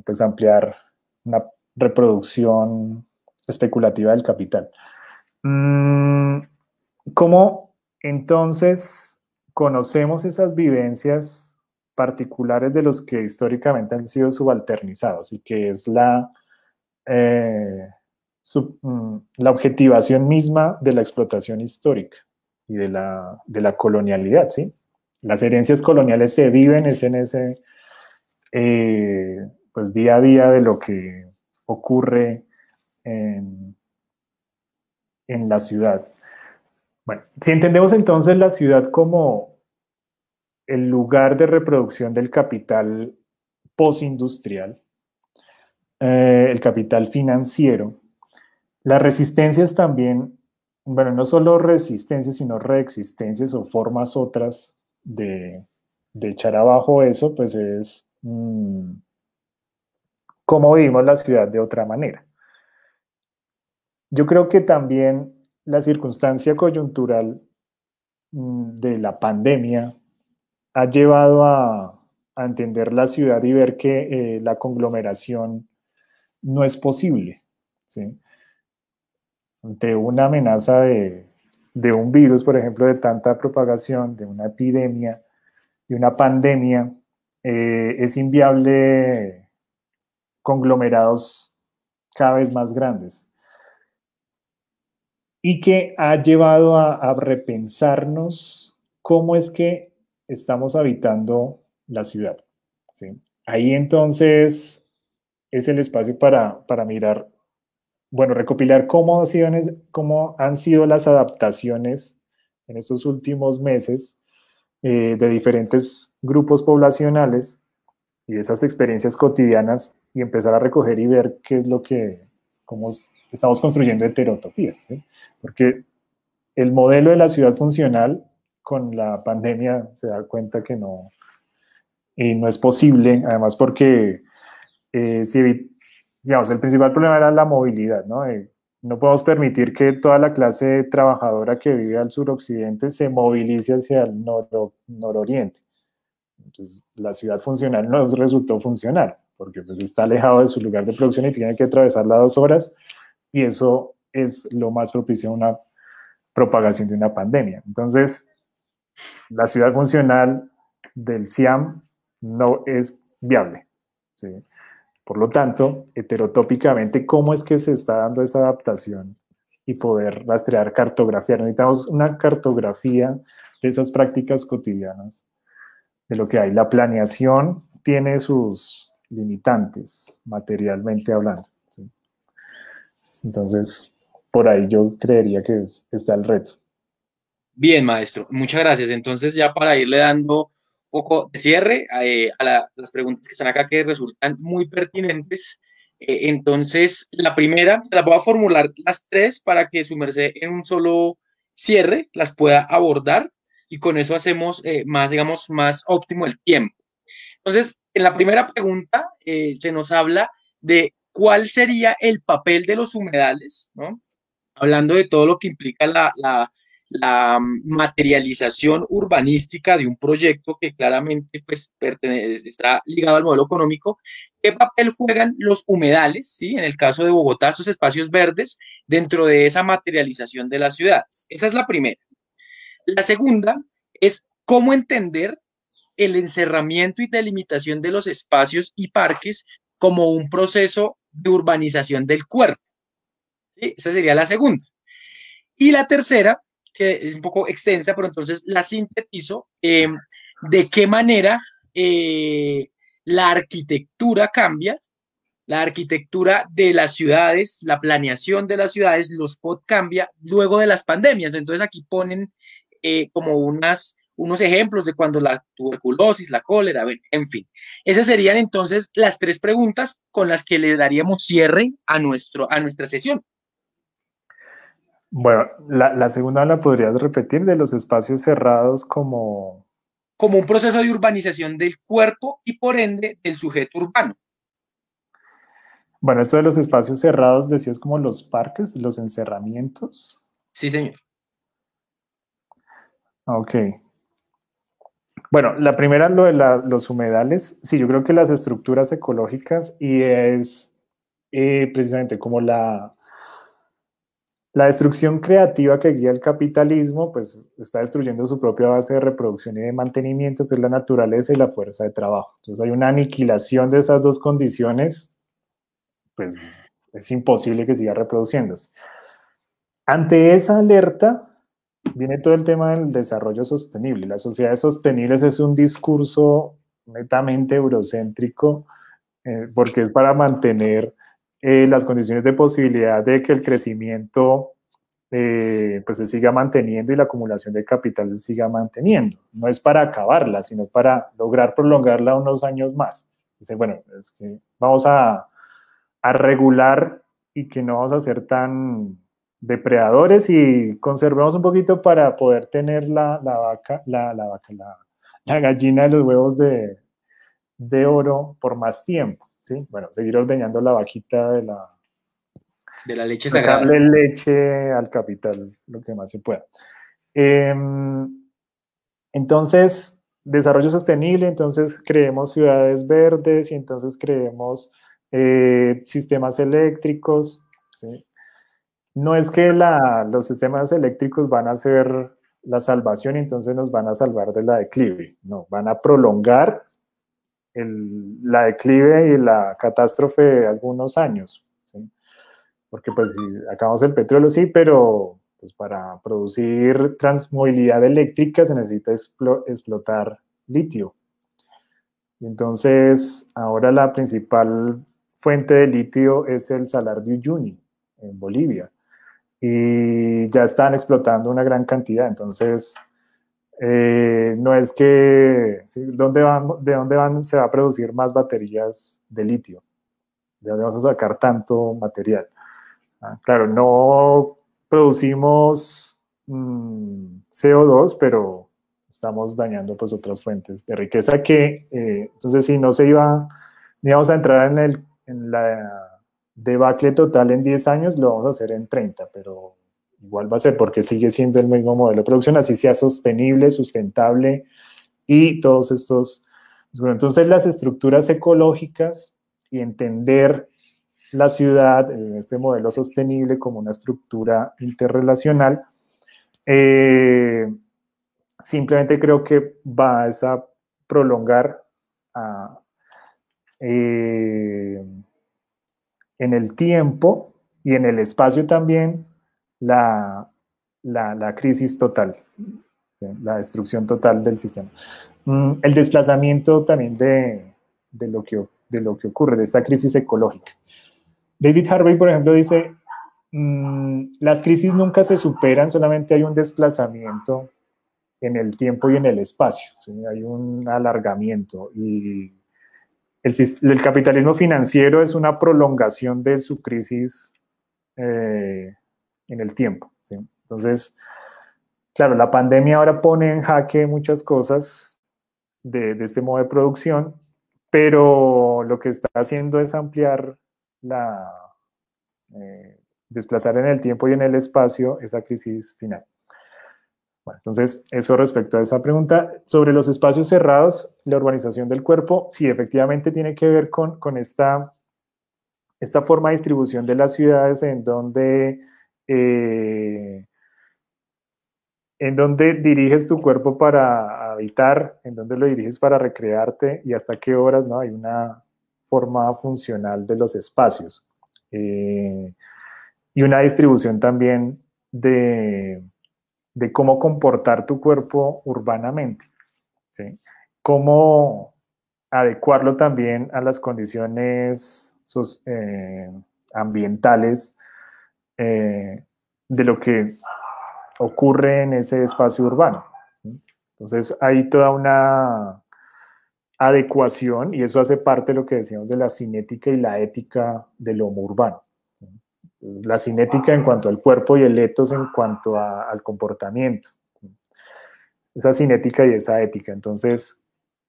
C: pues ampliar una reproducción especulativa del capital. ¿Cómo entonces conocemos esas vivencias particulares de los que históricamente han sido subalternizados y que es la objetivación misma de la explotación histórica y de la colonialidad, ¿sí? Las herencias coloniales se viven en ese pues día a día de lo que ocurre en la ciudad. Bueno, si entendemos entonces la ciudad como el lugar de reproducción del capital postindustrial, el capital financiero, las resistencias también, bueno, no solo resistencias, sino reexistencias o formas otras de echar abajo eso, pues es cómo vivimos la ciudad de otra manera. Yo creo que también la circunstancia coyuntural de la pandemia ha llevado a entender la ciudad y ver que la conglomeración no es posible, ¿sí? Ante una amenaza de un virus, por ejemplo, de tanta propagación, de una epidemia, de una pandemia, es inviable conglomerados cada vez más grandes y que ha llevado a repensarnos cómo es que estamos habitando la ciudad, ¿sí? Ahí entonces es el espacio para mirar, bueno, recopilar cómo han sido las adaptaciones en estos últimos meses de diferentes grupos poblacionales y esas experiencias cotidianas y empezar a recoger y ver qué es lo que, estamos construyendo heterotopías, ¿sí? Porque el modelo de la ciudad funcional con la pandemia se da cuenta que no, no es posible, además porque si, digamos, el principal problema era la movilidad, ¿no? No podemos permitir que toda la clase trabajadora que vive al suroccidente se movilice hacia el nororiente. Entonces, la ciudad funcional no resultó funcional, porque pues está alejado de su lugar de producción y tiene que atravesarla 2 horas, y eso es lo más propicio a una propagación de una pandemia. Entonces, la ciudad funcional del CIAM no es viable, ¿sí? Por lo tanto, heterotópicamente, ¿cómo es que se está dando esa adaptación y poder rastrear, cartografiar? Necesitamos una cartografía de esas prácticas cotidianas, de lo que hay. La planeación tiene sus limitantes, materialmente hablando, ¿sí? Entonces, por ahí yo creería que está el reto.
A: Bien, maestro, muchas gracias. Entonces, ya para irle dando un poco de cierre las preguntas que están acá que resultan muy pertinentes. Entonces, la primera, se las voy a formular las tres para que su merced en un solo cierre las pueda abordar y con eso hacemos más, digamos, más óptimo el tiempo. Entonces, en la primera pregunta se nos habla de cuál sería el papel de los humedales, ¿no? Hablando de todo lo que implica la materialización urbanística de un proyecto que claramente pues, está ligado al modelo económico. ¿Qué papel juegan los humedales, ¿sí? En el caso de Bogotá, esos espacios verdes dentro de esa materialización de las ciudades? Esa es la primera. La segunda es cómo entender el encerramiento y delimitación de los espacios y parques como un proceso de urbanización del cuerpo, ¿sí? Esa sería la segunda. Y la tercera, que es un poco extensa, pero entonces la sintetizo, de qué manera la arquitectura cambia, la arquitectura de las ciudades, la planeación de las ciudades, los POT cambia luego de las pandemias. Entonces aquí ponen como unos ejemplos de cuando la tuberculosis, la cólera, en fin. Esas serían entonces las tres preguntas con las que le daríamos cierre a nuestra sesión.
C: Bueno, la segunda la podrías repetir, de los espacios cerrados como
A: un proceso de urbanización del cuerpo y por ende del sujeto urbano.
C: Bueno, esto de los espacios cerrados, decías como los parques, los encerramientos.
A: Sí, señor.
C: Ok. Bueno, la primera, lo de los humedales. Sí, yo creo que las estructuras ecológicas y es precisamente como la destrucción creativa que guía el capitalismo, pues está destruyendo su propia base de reproducción y de mantenimiento, que es la naturaleza y la fuerza de trabajo. Entonces hay una aniquilación de esas dos condiciones, pues es imposible que siga reproduciéndose. Ante esa alerta viene todo el tema del desarrollo sostenible. Las sociedades sostenibles es un discurso netamente eurocéntrico, porque es para mantener las condiciones de posibilidad de que el crecimiento pues se siga manteniendo y la acumulación de capital se siga manteniendo. No es para acabarla, sino para lograr prolongarla unos años más. Dice, bueno, es que vamos a regular y que no vamos a ser tan depredadores y conservemos un poquito para poder tener la gallina de los huevos de oro por más tiempo, ¿sí? Bueno, seguir ordeñando la vaquita de
A: la leche sagrada.
C: Darle leche al capital, lo que más se pueda. Entonces, desarrollo sostenible, entonces creemos ciudades verdes y entonces creemos sistemas eléctricos, ¿sí? No es que los sistemas eléctricos van a ser la salvación y entonces nos van a salvar de la declive, no, van a prolongar la declive y la catástrofe de algunos años, ¿sí? Porque pues si acabamos el petróleo, sí, pero pues para producir transmovilidad eléctrica se necesita explotar litio. Y entonces ahora la principal fuente de litio es el Salar de Uyuni, en Bolivia. Y ya están explotando una gran cantidad, entonces no es que, ¿sí? ¿De dónde se va a producir más baterías de litio? ¿De dónde vamos a sacar tanto material? Claro, no producimos CO2, pero estamos dañando pues otras fuentes de riqueza que, entonces si no íbamos a entrar en la debacle total en 10 años, lo vamos a hacer en 30, pero igual va a ser porque sigue siendo el mismo modelo de producción, así sea sostenible, sustentable y todos estos. Bueno, entonces las estructuras ecológicas y entender la ciudad en este modelo sostenible como una estructura interrelacional, simplemente creo que va a prolongar en el tiempo y en el espacio también la crisis total, la destrucción total del sistema. El desplazamiento también de lo que ocurre, de esta crisis ecológica. David Harvey, por ejemplo, dice, las crisis nunca se superan, solamente hay un desplazamiento en el tiempo y en el espacio, ¿sí? Hay un alargamiento y el capitalismo financiero es una prolongación de su crisis en el tiempo, ¿sí? Entonces, claro, la pandemia ahora pone en jaque muchas cosas de este modo de producción, pero lo que está haciendo es ampliar desplazar en el tiempo y en el espacio esa crisis final. Bueno, entonces, eso respecto a esa pregunta. Sobre los espacios cerrados, la urbanización del cuerpo, sí, efectivamente tiene que ver con esta forma de distribución de las ciudades en donde diriges tu cuerpo para habitar, en donde lo diriges para recrearte y hasta qué horas, ¿no? Hay una forma funcional de los espacios. Y una distribución también de cómo comportar tu cuerpo urbanamente, ¿sí? Cómo adecuarlo también a las condiciones ambientales de lo que ocurre en ese espacio urbano, ¿sí? Entonces hay toda una adecuación y eso hace parte de lo que decíamos de la cinética y la ética del homo urbano. La cinética en cuanto al cuerpo y el etos en cuanto al comportamiento. Esa cinética y esa ética. Entonces,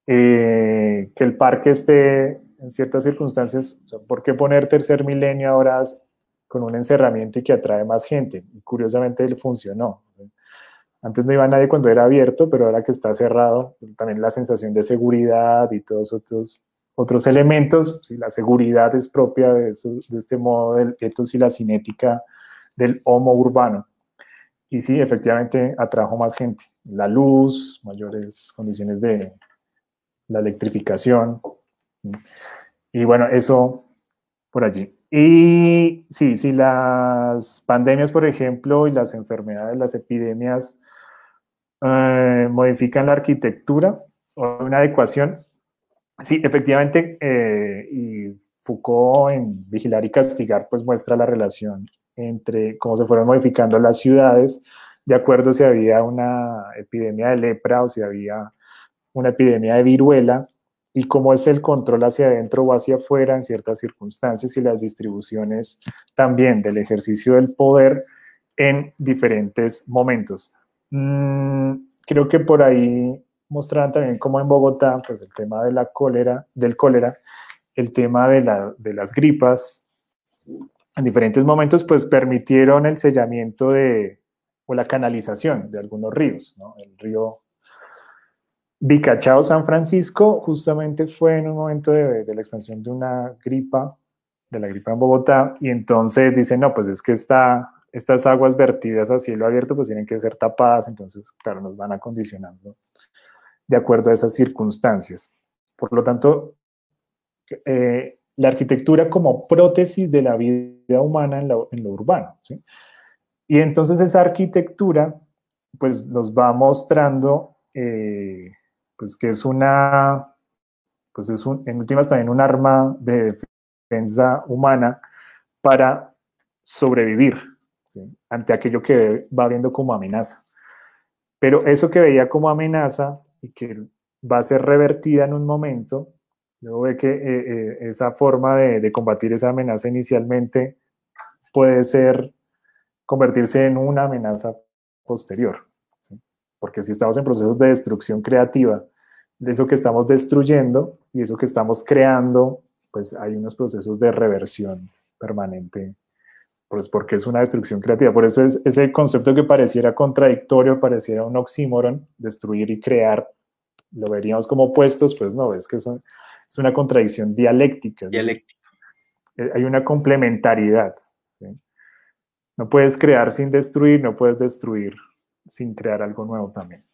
C: que el parque esté en ciertas circunstancias, o sea, ¿por qué poner tercer milenio ahora con un encerramiento y que atrae más gente? Y curiosamente funcionó. Antes no iba nadie cuando era abierto, pero ahora que está cerrado, también la sensación de seguridad y todos otros elementos, si la seguridad es propia de este modo del etos y la cinética del homo urbano. Y sí, efectivamente atrajo más gente. La luz, mayores condiciones de la electrificación. Y bueno, eso por allí. Y sí, si las pandemias, por ejemplo, y las enfermedades, las epidemias modifican la arquitectura o una adecuación. Sí, efectivamente, y Foucault en Vigilar y Castigar pues muestra la relación entre cómo se fueron modificando las ciudades de acuerdo si había una epidemia de lepra o si había una epidemia de viruela y cómo es el control hacia adentro o hacia afuera en ciertas circunstancias y las distribuciones también del ejercicio del poder en diferentes momentos. Creo que por ahí mostraban también cómo en Bogotá, pues el tema de del cólera, el tema de las gripas, en diferentes momentos, pues permitieron el sellamiento o la canalización de algunos ríos, ¿no? El río Bicachao San Francisco justamente fue en un momento de la expansión de la gripa en Bogotá, y entonces dicen, no, pues es que estas aguas vertidas a cielo abierto pues tienen que ser tapadas, entonces, claro, nos van acondicionando de acuerdo a esas circunstancias. Por lo tanto, la arquitectura como prótesis de la vida humana en lo urbano, ¿sí? Y entonces esa arquitectura pues nos va mostrando pues que es una, pues en últimas también un arma de defensa humana para sobrevivir, ¿sí? Ante aquello que va viendo como amenaza. Pero eso que veía como amenaza y que va a ser revertida en un momento, luego ve que esa forma de combatir esa amenaza inicialmente puede ser convertirse en una amenaza posterior, ¿sí? Porque si estamos en procesos de destrucción creativa, de eso que estamos destruyendo y eso que estamos creando, pues hay unos procesos de reversión permanente, pues porque es una destrucción creativa. Por eso es ese concepto que pareciera contradictorio, pareciera un oxímoron, destruir y crear, lo veríamos como opuestos, pues no, es que es una contradicción dialéctica.
A: Dialéctica.
C: Hay una complementariedad, ¿sí? No puedes crear sin destruir, no puedes destruir sin crear algo nuevo también.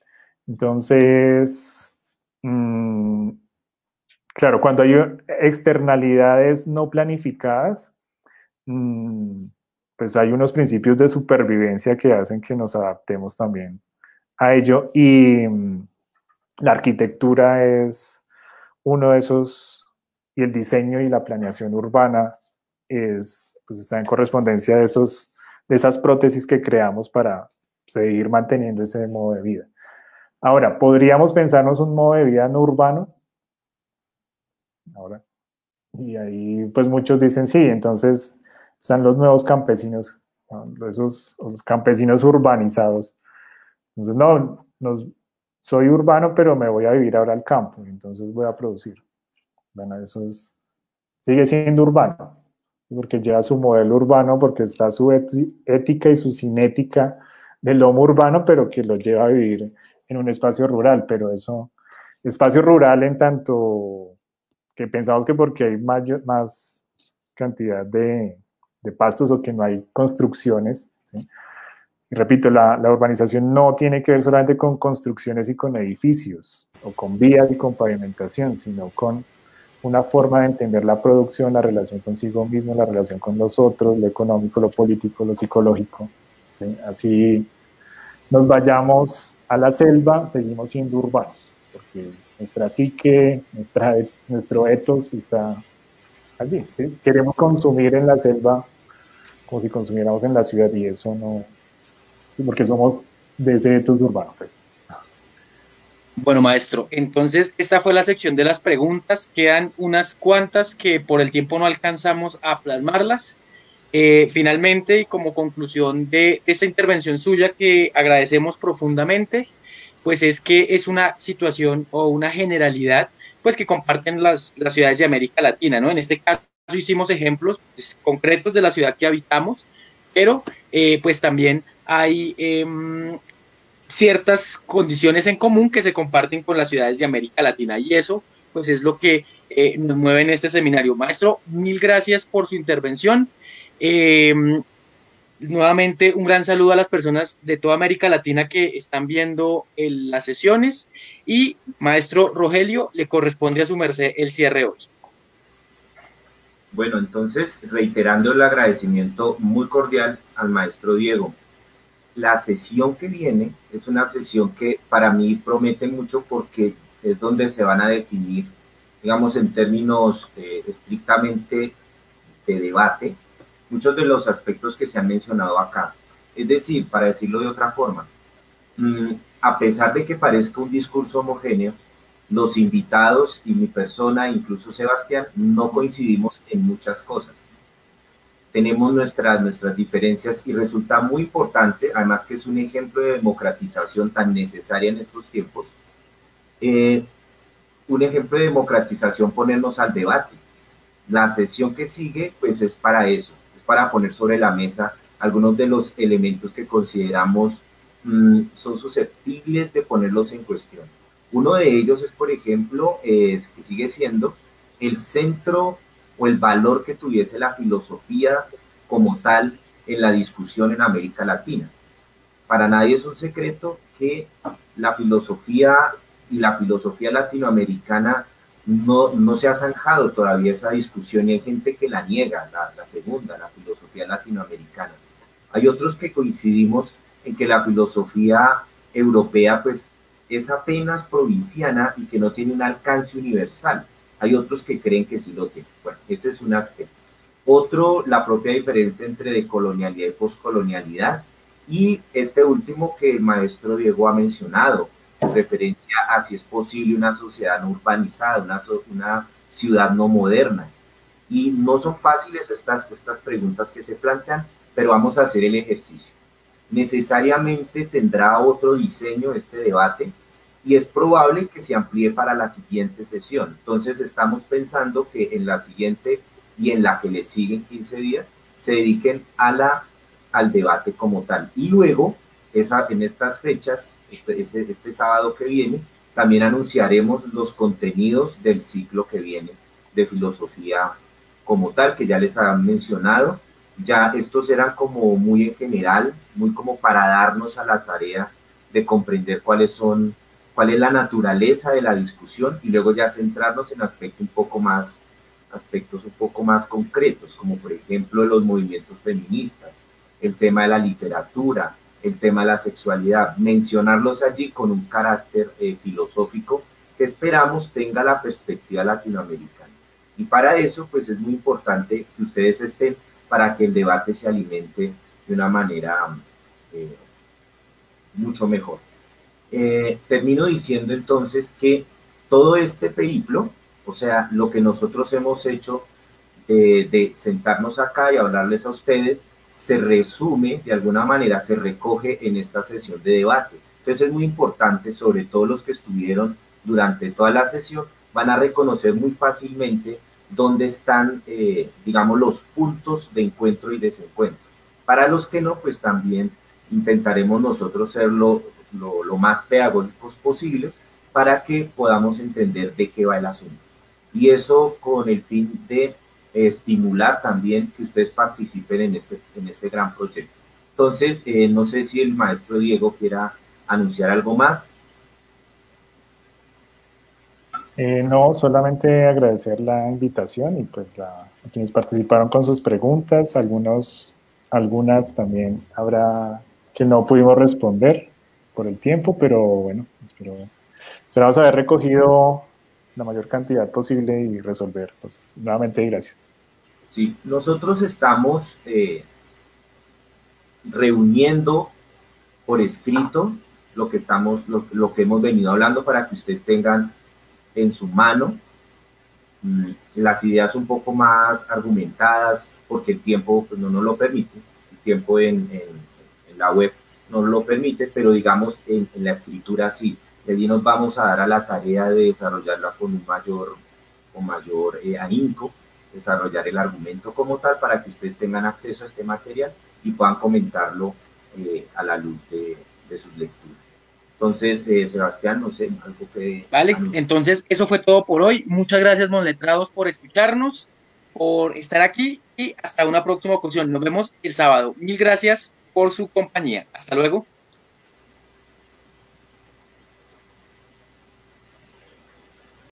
C: Entonces, claro, cuando hay externalidades no planificadas, pues hay unos principios de supervivencia que hacen que nos adaptemos también a ello. Y la arquitectura es uno de esos, y el diseño y la planeación urbana pues está en correspondencia de esas prótesis que creamos para seguir manteniendo ese modo de vida. Ahora, ¿podríamos pensarnos un modo de vida no urbano? Ahora, y ahí pues muchos dicen sí, entonces están los nuevos campesinos, ¿no? Los campesinos urbanizados. Entonces, no, soy urbano, pero me voy a vivir ahora al campo, entonces voy a producir. Bueno, sigue siendo urbano, porque lleva su modelo urbano, porque está su ética y su cinética del lomo urbano, pero que lo lleva a vivir en un espacio rural. Pero eso, espacio rural en tanto que pensamos que porque hay más cantidad de pastos o que no hay construcciones, ¿sí? Y repito, la urbanización no tiene que ver solamente con construcciones y con edificios, o con vías y con pavimentación, sino con una forma de entender la producción, la relación consigo mismo, la relación con los otros, lo económico, lo político, lo psicológico, ¿sí? Así nos vayamos a la selva, seguimos siendo urbanos, porque nuestra psique, nuestro ethos está allí, ¿sí? Queremos consumir en la selva como si consumiéramos en la ciudad, y eso no, porque somos de ese ethos urbano, pues.
A: Bueno, maestro, entonces esta fue la sección de las preguntas. Quedan unas cuantas que por el tiempo no alcanzamos a plasmarlas. Finalmente, y como conclusión de esta intervención suya, que agradecemos profundamente, pues es que es una situación o una generalidad pues que comparten las ciudades de América Latina, ¿no? En este caso hicimos ejemplos pues, concretos de la ciudad que habitamos, pero pues también hay ciertas condiciones en común que se comparten con las ciudades de América Latina, y eso pues es lo que nos mueve en este seminario. Maestro, mil gracias por su intervención. Nuevamente un gran saludo a las personas de toda América Latina que están viendo las sesiones, y maestro Rogelio, le corresponde a su merced el cierre hoy.
B: Bueno, entonces reiterando el agradecimiento muy cordial al maestro Diego. La sesión que viene es una sesión que para mí promete mucho, porque es donde se van a definir, digamos en términos estrictamente de debate, muchos de los aspectos que se han mencionado acá. Es decir, para decirlo de otra forma, a pesar de que parezca un discurso homogéneo, los invitados y mi persona, incluso Sebastián, no coincidimos en muchas cosas. Tenemos nuestras diferencias, y resulta muy importante, además que es un ejemplo de democratización tan necesaria en estos tiempos, un ejemplo de democratización, ponernos al debate. La sesión que sigue pues es para eso, es para poner sobre la mesa algunos de los elementos que consideramos son susceptibles de ponerlos en cuestión. Uno de ellos es, por ejemplo, que sigue siendo el centro o el valor que tuviese la filosofía como tal en la discusión en América Latina. Para nadie es un secreto que la filosofía y la filosofía latinoamericana no se ha zanjado todavía esa discusión y hay gente que la niega, la segunda, la filosofía latinoamericana. Hay otros que coincidimos en que la filosofía europea pues es apenas provinciana y que no tiene un alcance universal. Hay otros que creen que sí lo tiene. Bueno, ese es un aspecto. Otro, la propia diferencia entre decolonialidad y poscolonialidad. Y este último que el maestro Diego ha mencionado, en referencia a si es posible una sociedad no urbanizada, una ciudad no moderna. Y no son fáciles estas preguntas que se plantean, pero vamos a hacer el ejercicio. Necesariamente tendrá otro diseño este debate y es probable que se amplíe para la siguiente sesión. Entonces estamos pensando que en la siguiente y en la que le siguen 15 días se dediquen al debate como tal. Y luego, en estas fechas, este sábado que viene, también anunciaremos los contenidos del ciclo que viene de filosofía como tal, que ya les han mencionado. Ya estos eran como muy en general, muy como para darnos a la tarea de comprender cuál es la naturaleza de la discusión y luego ya centrarnos en aspectos un poco más concretos, como por ejemplo los movimientos feministas, el tema de la literatura, el tema de la sexualidad, mencionarlos allí con un carácter filosófico que esperamos tenga la perspectiva latinoamericana. Y para eso, pues es muy importante que ustedes estén para que el debate se alimente de una manera mucho mejor. Termino diciendo entonces que todo este periplo, o sea, lo que nosotros hemos hecho de sentarnos acá y hablarles a ustedes, se resume, de alguna manera, se recoge en esta sesión de debate. Entonces es muy importante, sobre todo los que estuvieron durante toda la sesión, van a reconocer muy fácilmente dónde están, digamos, los puntos de encuentro y desencuentro. Para los que no, pues también intentaremos nosotros ser lo más pedagógicos posibles para que podamos entender de qué va el asunto. Y eso con el fin de estimular también que ustedes participen en este gran proyecto. Entonces, no sé si el maestro Diego quiera anunciar algo más.
C: No, solamente agradecer la invitación y pues a quienes participaron con sus preguntas, algunas también habrá que no pudimos responder por el tiempo, pero bueno, esperamos haber recogido la mayor cantidad posible y resolver. Pues nuevamente gracias.
B: Sí, nosotros estamos reuniendo por escrito lo que hemos venido hablando para que ustedes tengan en su mano las ideas un poco más argumentadas, porque el tiempo pues, no nos lo permite, el tiempo en la web no nos lo permite, pero digamos en la escritura sí. De allí nos vamos a dar a la tarea de desarrollarla con mayor ahínco, desarrollar el argumento como tal para que ustedes tengan acceso a este material y puedan comentarlo a la luz de sus lecturas. Entonces, Sebastián, no sé, algo que...
A: Vale, entonces eso fue todo por hoy. Muchas gracias, monletrados, por escucharnos, por estar aquí y hasta una próxima ocasión. Nos vemos el sábado. Mil gracias por su compañía. Hasta luego.